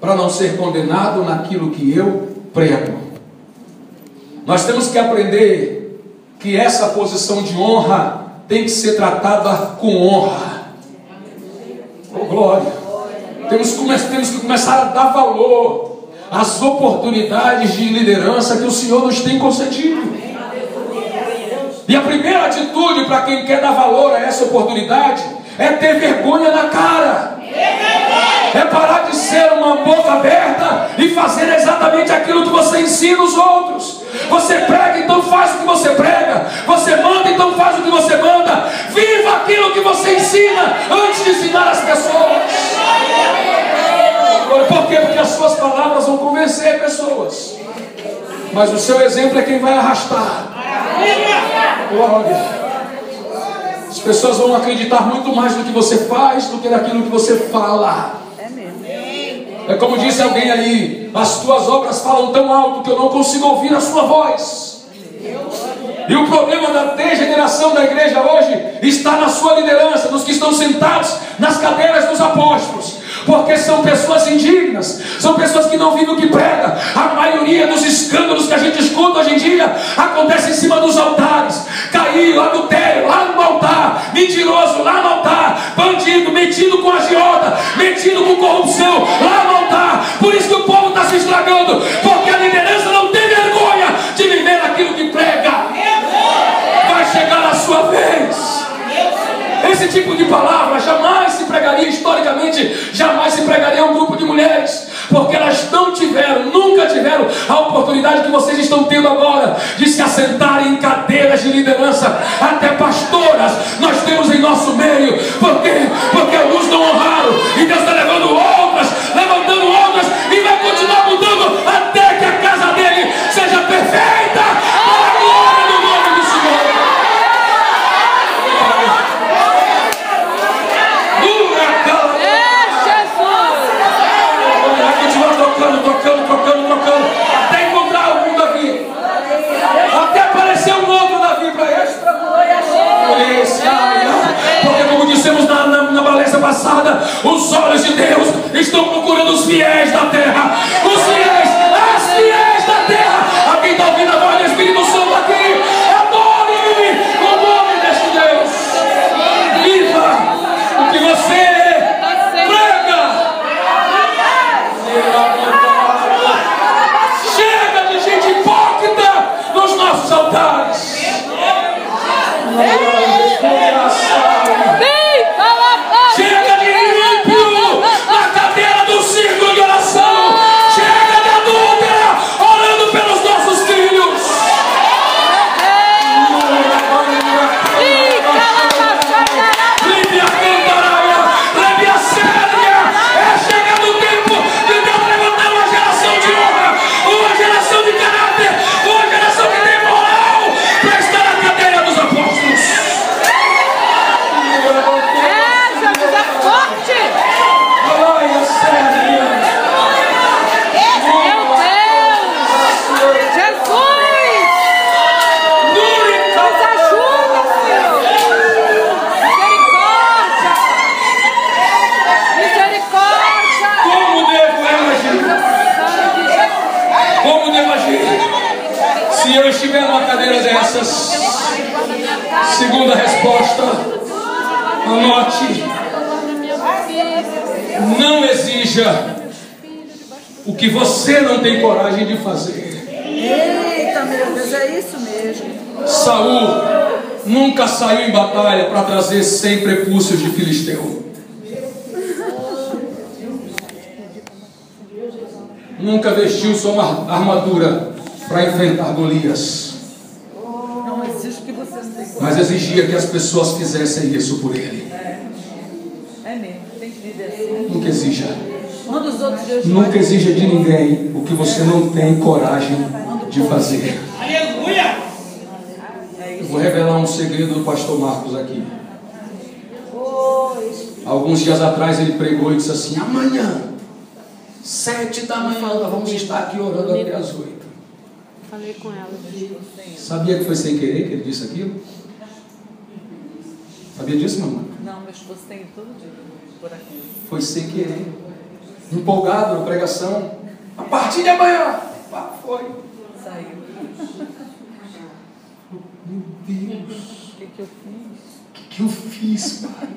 para não ser condenado naquilo que eu prego. Nós temos que aprender que essa posição de honra tem que ser tratada com honra. Oh, glória! Temos que começar a dar valor às oportunidades de liderança que o Senhor nos tem concedido. E a primeira atitude para quem quer dar valor a essa oportunidade é ter vergonha na cara. É parar de ser uma boca aberta e fazer exatamente aquilo que você ensina os outros. Você prega, então faz o que você prega. Você manda, então faz o que você manda. Viva aquilo que você ensina antes de ensinar as pessoas. Por quê? Porque as suas palavras vão convencer pessoas, mas o seu exemplo é quem vai arrastar. Glória. As pessoas vão acreditar muito mais no que você faz do que naquilo que você fala. É como disse alguém ali: as tuas obras falam tão alto que eu não consigo ouvir a sua voz. E o problema da degeneração da igreja hoje está na sua liderança, nos que estão sentados nas cadeiras dos apóstolos. Porque são pessoas indignas, são pessoas que não vivem o que prega. A maioria dos escândalos que a gente escuta hoje em dia acontece em cima dos altares. Cair, adultério, lá no altar. Mentiroso, lá no altar. Bandido, metido com agiota, metido com corrupção, lá no altar. Por isso que o povo está se estragando, porque a liderança não tem vergonha de viver aquilo que prega. Vai chegar a sua vez. Esse tipo de palavra jamais se pregaria historicamente, jamais se pregaria a um grupo de mulheres, porque elas não tiveram, nunca tiveram a oportunidade que vocês estão tendo agora de se assentarem em cadeiras de liderança. Até pastoras nós temos em nosso meio. Por quê? Porque alguns não honraram, e Deus está levando outras, levantando outras, e vai continuar mudando até que a casa dele seja perfeita para a glória do nome do Senhor. Tocando, até encontrar algum Davi, até aparecer um outro Davi para esse, porque como dissemos Se eu estiver numa cadeira dessas, segunda resposta, anote: não exija o que você não tem coragem de fazer. Eita, meu Deus, é isso mesmo. Saul nunca saiu em batalha para trazer 100 prepúcios de filisteu. Nunca vestiu sua armadura para enfrentar Golias. Não exige que você não tem. Mas exigia que as pessoas fizessem isso por ele. É mesmo, tem que viver assim. Nunca exija. Manda os outros dias. Nunca exija de ninguém o que você não tem coragem de fazer. Aleluia! Eu vou revelar um segredo do pastor Marcos aqui. Alguns dias atrás ele pregou e disse assim: amanhã, 7 da manhã, nós vamos estar aqui orando até as 8. Falei com ela. Sabia que foi sem querer que ele disse aquilo? Sabia disso, mamãe? Não, meu esposo tem todo dia por aqui. Foi sem querer. Empolgado na pregação. A partir de amanhã. Pá, foi. Saiu. Meu Deus. O que eu fiz? O que eu fiz, pai?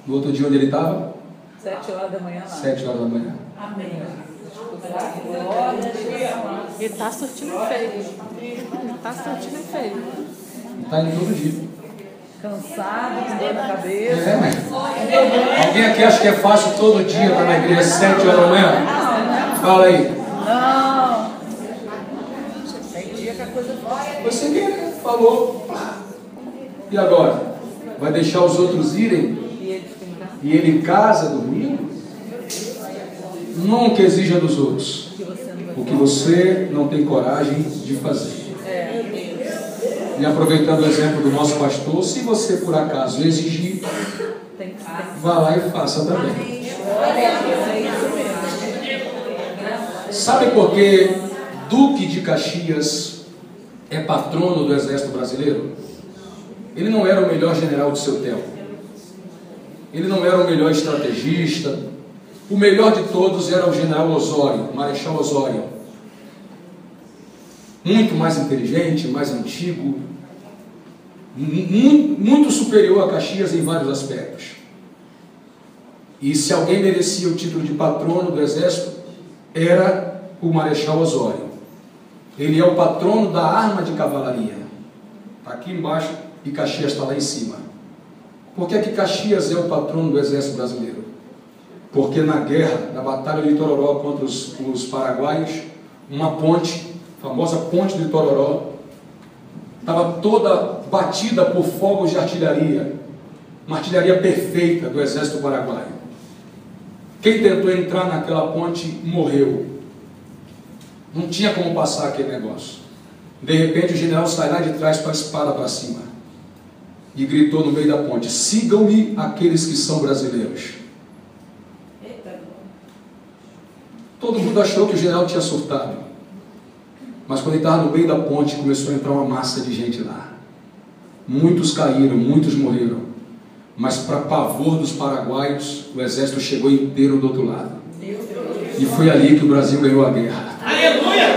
No outro dia onde ele estava? 7 horas da manhã lá. 7 horas da manhã. Amém. Ele tá surtindo efeito. Ele tá surtindo efeito. Está indo todo dia. Cansado, com dor na cabeça. É, mas alguém aqui acha que é fácil todo dia estar na igreja 7 horas da manhã? Fala aí. Não. Tem dia que a coisa Foi sem querer. Falou. E agora? Vai deixar os outros irem? E ele em casa dormindo? Nunca exija dos outros o que você não tem coragem de fazer. E aproveitando o exemplo do nosso pastor, se você por acaso exigir, vá lá e faça também. Sabe por que Duque de Caxias é patrono do Exército Brasileiro? Ele não era o melhor general do seu tempo. Ele não era o melhor estrategista. O melhor de todos era o general Osório, o Marechal Osório. Muito mais inteligente, mais antigo, muito superior a Caxias em vários aspectos. E se alguém merecia o título de patrono do Exército, era o Marechal Osório. Ele é o patrono da arma de cavalaria. Está aqui embaixo e Caxias está lá em cima. Por que é que Caxias é o patrono do Exército Brasileiro? Porque na guerra, na Batalha de Itororó contra os paraguaios, uma ponte, a famosa ponte de Itororó, estava toda batida por fogos de artilharia, uma artilharia perfeita do Exército Paraguaio. Quem tentou entrar naquela ponte morreu. Não tinha como passar aquele negócio. De repente o general sai lá de trás com a espada para cima e gritou no meio da ponte: sigam-me aqueles que são brasileiros. Todo mundo achou que o general tinha surtado, mas quando ele estava no meio da ponte começou a entrar uma massa de gente lá. Muitos caíram, muitos morreram, mas para pavor dos paraguaios o exército chegou inteiro do outro lado, e foi ali que o Brasil ganhou a guerra. Aleluia!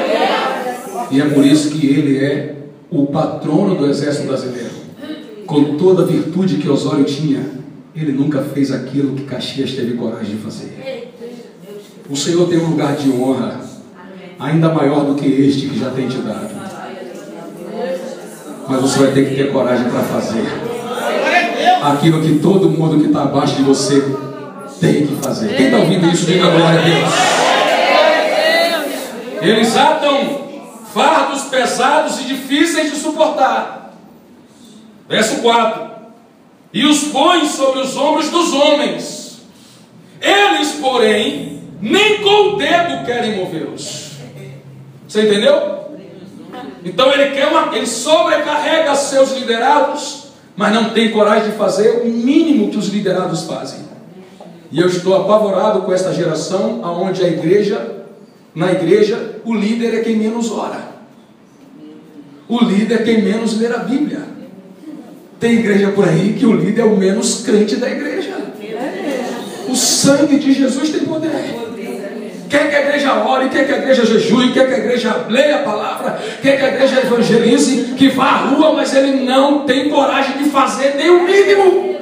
E é por isso que ele é o patrono do exército brasileiro. Com toda a virtude que Osório tinha, ele nunca fez aquilo que Caxias teve coragem de fazer. O Senhor tem um lugar de honra ainda maior do que este que já tem te dado, mas você vai ter que ter coragem para fazer aquilo que todo mundo que está abaixo de você tem que fazer. Quem está ouvindo isso, diga glória a Deus. Eles atam fardos pesados e difíceis de suportar. Verso 4: e os põem sobre os ombros dos homens, eles, porém, nem com o dedo querem movê-los. Você entendeu? Então ele sobrecarrega seus liderados, mas não tem coragem de fazer o mínimo que os liderados fazem. E eu estou apavorado com esta geração, onde na igreja, o líder é quem menos ora. O líder é quem menos lê a Bíblia. Tem igreja por aí que o líder é o menos crente da igreja. O sangue de Jesus tem poder. Quer que a igreja igreja ore, quer que a igreja jejue, quer que a igreja leia a palavra, quer que a igreja evangelize, que vá à rua, mas ele não tem coragem de fazer nem o mínimo.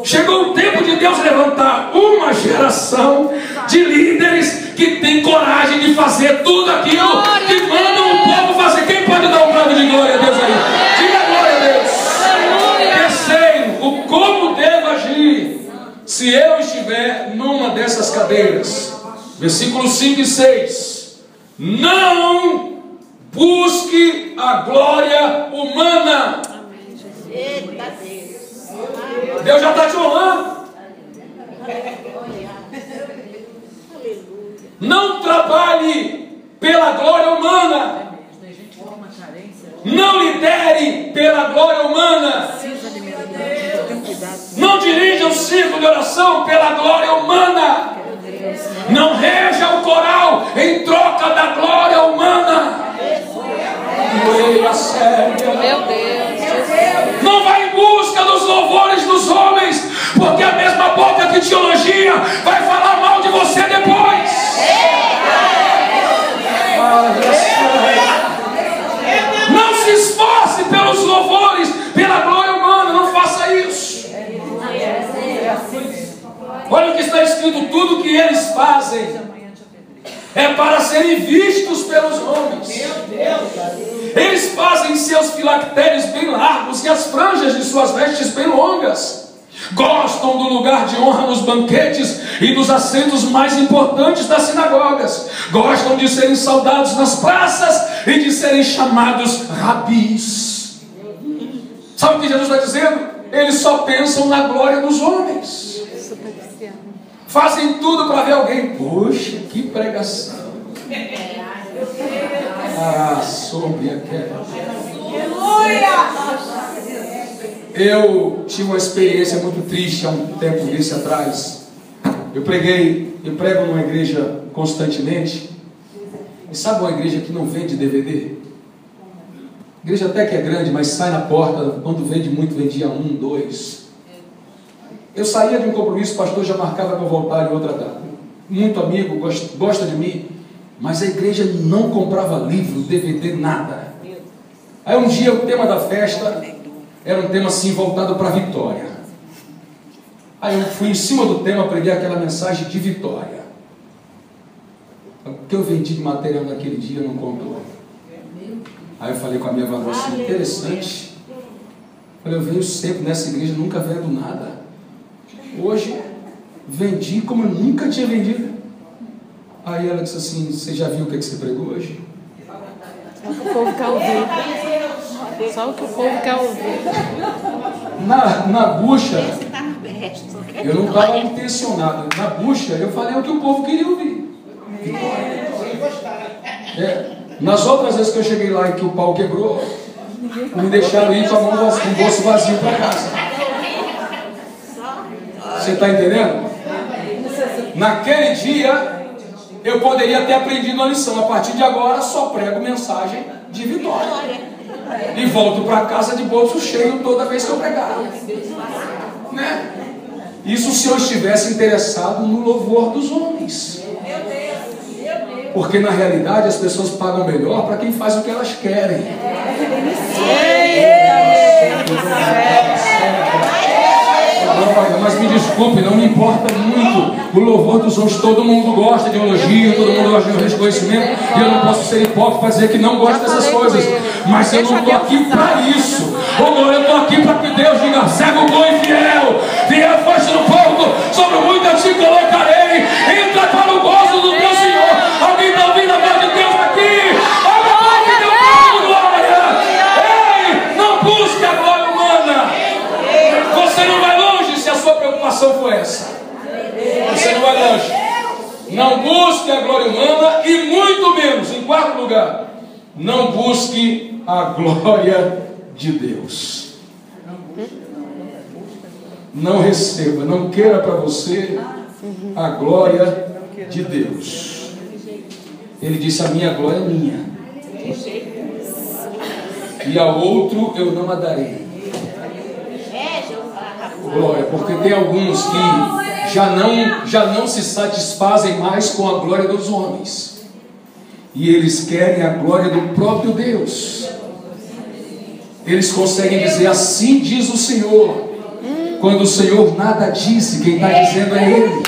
Chegou o tempo de Deus levantar uma geração de líderes que tem coragem de fazer tudo aquilo que mandam o povo fazer. Quem pode dar um brado de glória a Deus aí? Diga glória a Deus. Terceiro, o como devo agir se eu estiver numa dessas cadeiras. Versículos 5 e 6. Não busque a glória humana. Deus já está te honrando. Não trabalhe pela glória humana. Não lidere pela glória humana. Não dirija um círculo de oração pela glória humana. Não reja o coral em troca da glória humana. Meu Deus. Não vai em busca dos louvores dos homens, porque a mesma boca que te elogia vai falar mal de você depois. Não se esforce pelos louvores, pela glória humana, não faça isso. Olha o que está escrito: tudo que eles fazem é para serem vistos pelos homens. Eles fazem seus filactérios bem largos e as franjas de suas vestes bem longas. Gostam do lugar de honra nos banquetes e dos assentos mais importantes das sinagogas. Gostam de serem saudados nas praças e de serem chamados rabis. Sabe o que Jesus está dizendo? Eles só pensam na glória dos homens. Fazem tudo para ver alguém. Poxa, que pregação. Sobre aquela. Eu tive uma experiência muito triste há um tempo desse atrás. Eu prego numa igreja constantemente. E sabe uma igreja que não vende DVD? Igreja até que é grande, mas sai na porta. Quando vende muito, vendia 1, 2. Eu saía de um compromisso, o pastor já marcava para voltar em outra data. Muito amigo, gosta de mim, mas a igreja não comprava livro, DVD, nada. Aí um dia o tema da festa era um tema assim voltado para a vitória. Aí eu fui em cima do tema, preguei aquela mensagem de vitória. O que eu vendi de material naquele dia não contou. Aí eu falei com a minha avó assim, interessante. Falei, eu venho sempre nessa igreja, nunca vendo nada. Hoje vendi como eu nunca tinha vendido. Aí ela disse assim, você já viu o que você pregou hoje? Só o que o povo quer ouvir. Só o que o povo quer ouvir. Na bucha, eu não estava intencionado. Na bucha, eu falei o que o povo queria ouvir. Nas outras vezes que eu cheguei lá e que o pau quebrou, me deixaram ir com um bolso vazio para casa. Você está entendendo? Naquele dia, eu poderia ter aprendido uma lição. A partir de agora, só prego mensagem de vitória. E volto para casa de bolso cheio toda vez que eu pregar. Né? Isso se eu estivesse interessado no louvor dos homens. Porque na realidade as pessoas pagam melhor para quem faz o que elas querem. Mas me desculpe, não me importa muito o louvor dos homens. Todo mundo gosta de elogio, todo mundo gosta de reconhecimento. E eu não posso ser hipócrita para dizer que não gosto dessas coisas. Mas eu não estou aqui para isso. Eu estou aqui para que Deus diga, servo bom e fiel, fiel foste no pouco, sobre muito eu te colocarei. Entra para o gozo do teu Senhor. Alguém está ouvindo a voz de Deus aqui? Olha a voz de Deus, glória. Ei, não busque a glória humana. Você não vai longe se a sua preocupação for essa. Você não vai longe. Não busque a glória humana e muito menos, em quarto lugar, não busque a glória de Deus. Não receba, não queira para você a glória de Deus. Ele disse, a minha glória é minha. E ao outro eu não a darei. Glória, porque tem alguns que já não se satisfazem mais com a glória dos homens, e eles querem a glória do próprio Deus. Eles conseguem dizer: assim diz o Senhor, quando o Senhor nada disse. Quem está dizendo é Ele.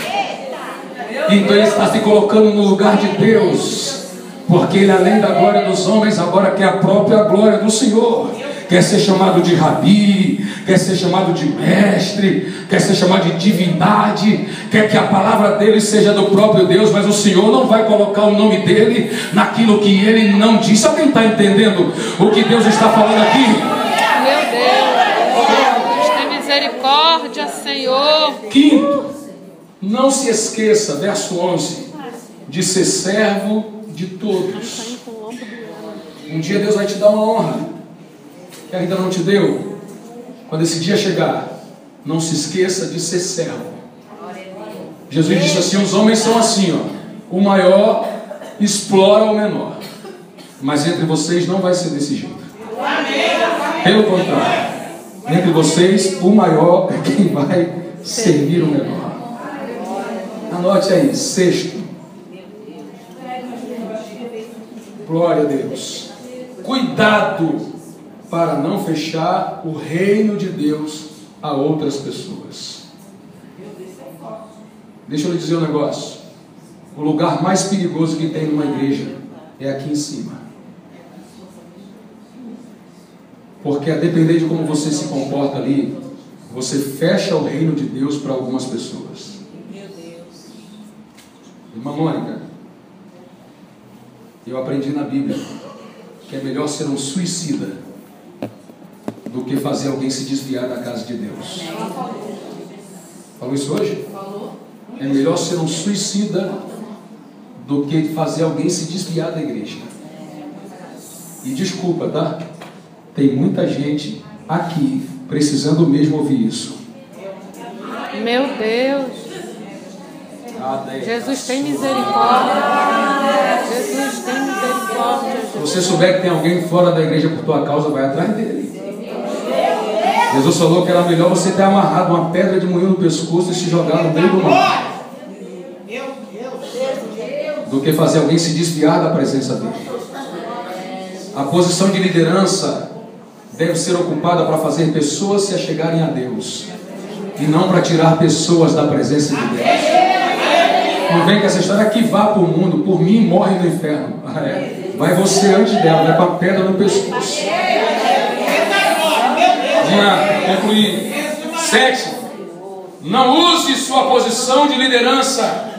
Então ele está se colocando no lugar de Deus, porque ele, além da glória dos homens, agora quer a própria glória do Senhor. Quer ser chamado de rabi, quer ser chamado de mestre, quer ser chamado de divindade, quer que a palavra dele seja do próprio Deus, mas o Senhor não vai colocar o nome dele naquilo que ele não disse. Alguém está entendendo o que Deus está falando aqui? Meu Deus, tem misericórdia, Senhor. Quinto, não se esqueça, verso 11, de ser servo de todos. Um dia Deus vai te dar uma honra que ainda não te deu. Quando esse dia chegar, não se esqueça de ser servo. Jesus disse assim: os homens são assim, ó, o maior explora o menor, mas entre vocês não vai ser desse jeito. Pelo contrário, entre vocês o maior é quem vai servir o menor. Anote aí, sexto. Glória a Deus. Cuidado para não fechar o reino de Deus a outras pessoas. Deixa eu lhe dizer um negócio. O lugar mais perigoso que tem numa igreja é aqui em cima. Porque a depender de como você se comporta ali, você fecha o reino de Deus para algumas pessoas. Irmã Mônica, eu aprendi na Bíblia que é melhor ser um suicida do que fazer alguém se desviar da casa de Deus. Falou isso hoje? É melhor ser um suicida do que fazer alguém se desviar da igreja. E desculpa, tá? Tem muita gente aqui precisando mesmo ouvir isso. Meu Deus. Jesus tem misericórdia. Jesus tem misericórdia. Se você souber que tem alguém fora da igreja por tua causa, vai atrás dele. Jesus falou que era melhor você ter amarrado uma pedra de moinho no pescoço e se jogar no meio do mar, do que fazer alguém se desviar da presença dele. A posição de liderança deve ser ocupada para fazer pessoas se achegarem a Deus, e não para tirar pessoas da presença de Deus. Não vem com essa história que vá para o mundo, por mim morre no inferno. Vai você antes dela, vai com a pedra no pescoço. Vamos lá, concluir. 7. Não use sua posição de liderança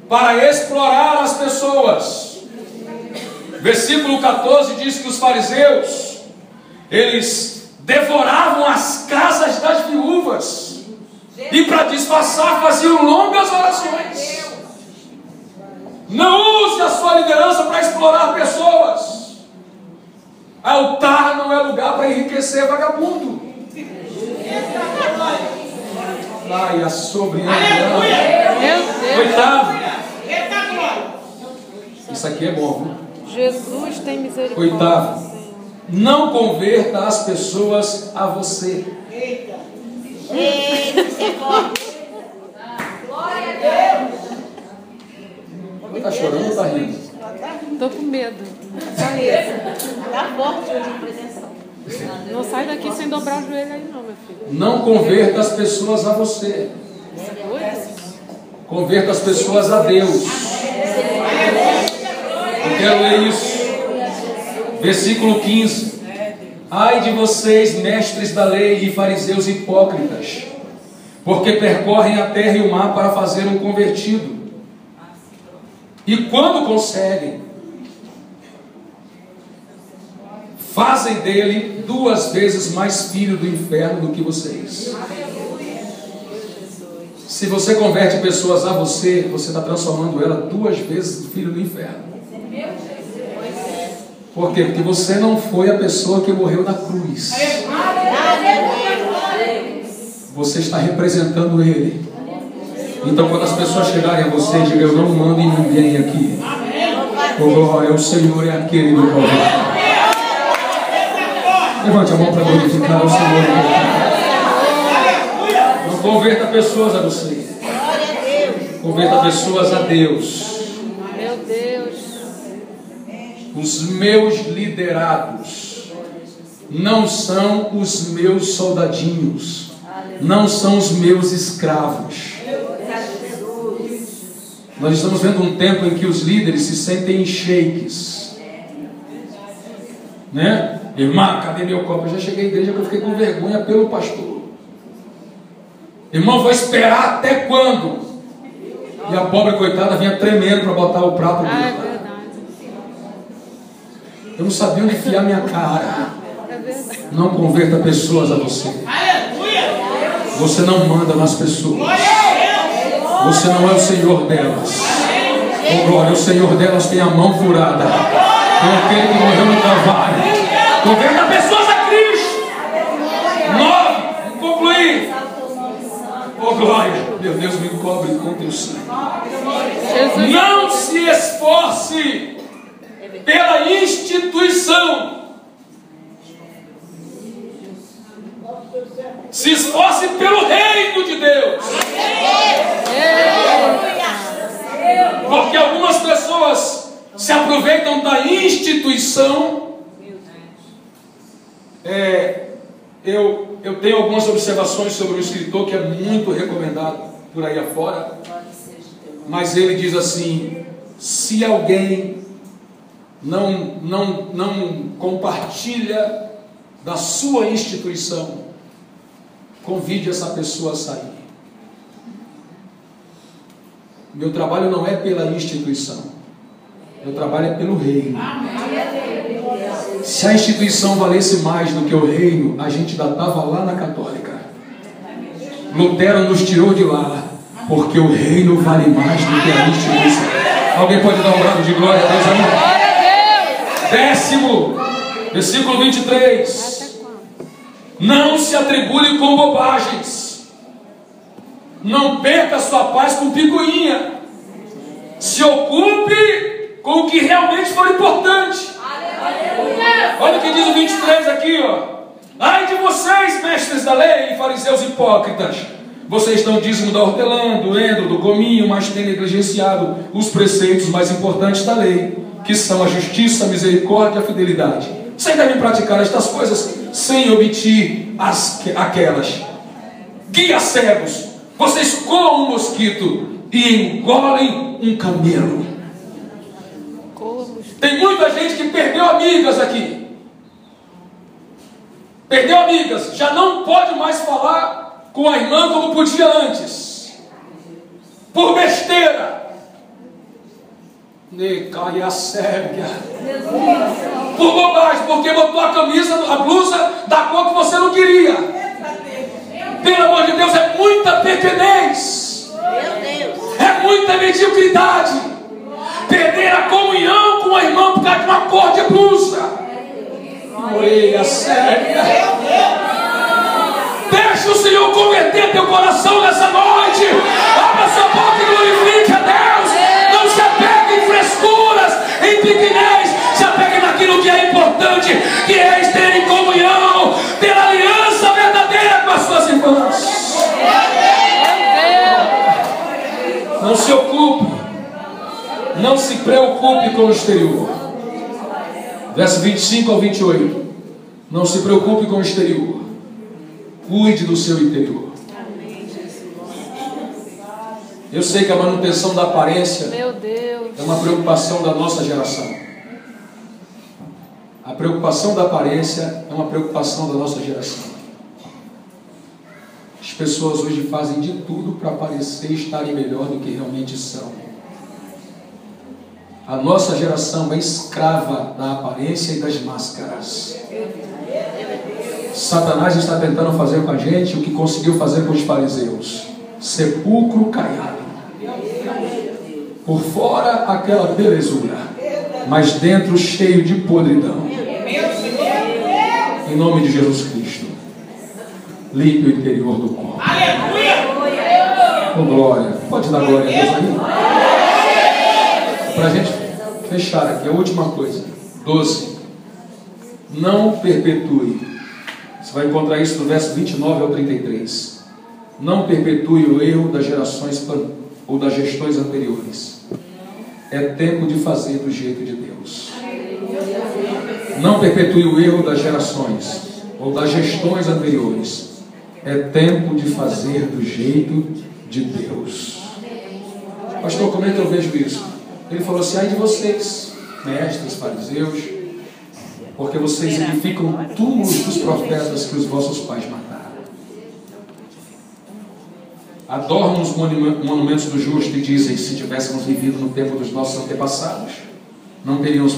para explorar as pessoas. Versículo 14 diz que os fariseus, eles devoravam as casas das viúvas e para disfarçar faziam longas orações. Não use a sua liderança para explorar pessoas. Altar não é lugar para enriquecer vagabundo. Ai, a sobriedade. Oitavo. Isso aqui é bom, viu? Jesus tem misericórdia. Oitavo. Não converta as pessoas a você. Glória a Deus. Está chorando ou está rindo? Tô com medo. Tá forte hoje a presença. Não sai daqui sem dobrar o joelho aí não, meu filho. Não converta as pessoas a você. Converta as pessoas a Deus. Eu quero ler isso. Versículo 15. Ai de vocês, mestres da lei e fariseus hipócritas, porque percorrem a terra e o mar para fazer um convertido. E quando conseguem, fazem dele 2 vezes mais filho do inferno do que vocês. Se você converte pessoas a você, você está transformando ela 2 vezes filho do inferno. Por quê? Porque você não foi a pessoa que morreu na cruz. Você está representando ele. Então quando as pessoas chegarem a você, diga: eu não mando em ninguém aqui. O glória, o Senhor é aquele do Calvário. Levante a mão para glorificar o Senhor. Não converta pessoas a você. Converta pessoas a Deus. Meu Deus. Os meus liderados não são os meus soldadinhos, não são os meus escravos. Nós estamos vendo um tempo em que os líderes se sentem shakes, né? Irmã, cadê meu copo? Eu já cheguei à igreja que eu fiquei com vergonha pelo pastor. Irmão, vou esperar até quando? E a pobre coitada vinha tremendo para botar o prato dele. Ah, é verdade. Eu não sabia onde enfiar minha cara. É verdade. Não converta pessoas a você. Você não manda nas pessoas. Você não é o Senhor delas. Oh glória, o Senhor delas tem a mão furada. Tem aquele que morreu no Calvário. Converta pessoas a Cristo. 9. Vamos concluir. Oh glória, meu Deus, me cobre com teu sangue. Não se esforce pela instituição. Se esforce pelo reino de Deus. Porque algumas pessoas se aproveitam da instituição. Eu tenho algumas observações sobre um escritor que é muito recomendado por aí afora. Mas ele diz assim: se alguém não compartilha da sua instituição, convide essa pessoa a sair. Meu trabalho não é pela instituição, meu trabalho é pelo reino. Se a instituição valesse mais do que o reino, a gente ainda estava lá na católica. Lutero nos tirou de lá, porque o reino vale mais do que a instituição. Alguém pode dar um brado de glória a Deus aí? 10º, versículo 23. Não se atribule com bobagens. Não perca sua paz com picuinha. Se ocupe com o que realmente for importante. Olha o que diz o 23 aqui, ó. Ai de vocês, mestres da lei e fariseus hipócritas. Vocês dão dízimo da hortelã, do endro, do cominho, mas têm negligenciado os preceitos mais importantes da lei, que são a justiça, a misericórdia e a fidelidade. Vocês devem praticar estas coisas sem omitir aquelas. Guia cegos, vocês coam um mosquito e engolem um camelo. Tem muita gente que perdeu amigas aqui. Perdeu amigas, já não pode mais falar com a irmã como podia antes, por besteira. Necaia séria. Por bobagem, porque botou a camisa, a blusa da cor que você não queria. Pelo amor de Deus, é muita pequenez. É muita mediocridade. Perder a comunhão com a irmã por causa de uma cor de blusa. Orelha séria. Deixa o Senhor converter teu coração nessa noite. Abra sua boca e glorifique a Deus. Não se apegue em frescuras, em pequenez. Se apegue naquilo que é importante, que é ter em comunhão, ter aliança verdadeira com as suas irmãs. Não se ocupe, não se preocupe com o exterior. Verso 25 ao 28. Não se preocupe com o exterior. Cuide do seu interior. Eu sei que a manutenção da aparência é uma preocupação da nossa geração. A preocupação da aparência é uma preocupação da nossa geração. As pessoas hoje fazem de tudo para parecer estarem melhor do que realmente são. A nossa geração é escrava da aparência e das máscaras. Satanás está tentando fazer com a gente o que conseguiu fazer com os fariseus: sepulcro caiado. Por fora aquela belezura, mas dentro cheio de podridão. Em nome de Jesus Cristo, limpe o interior do corpo. Com glória. Pode dar glória a Deus aí? Para a gente fechar aqui, a última coisa. 12. Não perpetue. Você vai encontrar isso do verso 29 ao 33. Não perpetue o erro das gerações ou das gestões anteriores. É tempo de fazer do jeito de Deus. Não perpetue o erro das gerações ou das gestões anteriores. É tempo de fazer do jeito de Deus. Pastor, como é que eu vejo isso? Ele falou assim: ai de vocês, mestres, fariseus, porque vocês edificam túmulos dos profetas que os vossos pais mataram. Adornam os monumentos do justo e dizem: se tivéssemos vivido no tempo dos nossos antepassados, não teríamos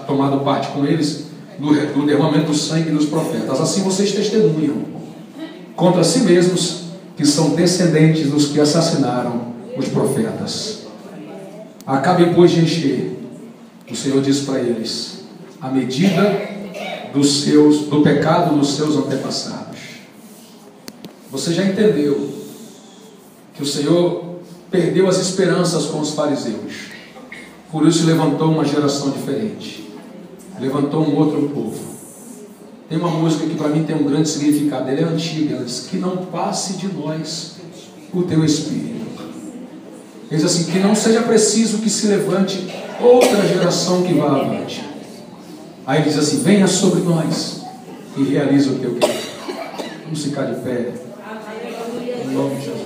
tomado parte com eles do derramamento do sangue dos profetas. Assim vocês testemunham contra si mesmos que são descendentes dos que assassinaram os profetas. Acabem, pois, de encher, o Senhor diz para eles, a medida do pecado dos seus antepassados. Você já entendeu que o Senhor perdeu as esperanças com os fariseus, por isso levantou uma geração diferente, levantou um outro povo. Tem uma música que para mim tem um grande significado, ela é antiga, ela diz: que não passe de nós o teu Espírito. Ele diz assim: que não seja preciso que se levante outra geração que vá avante. Aí ele diz assim: venha sobre nós e realiza o teu querer. Vamos ficar de pé, em nome de Jesus.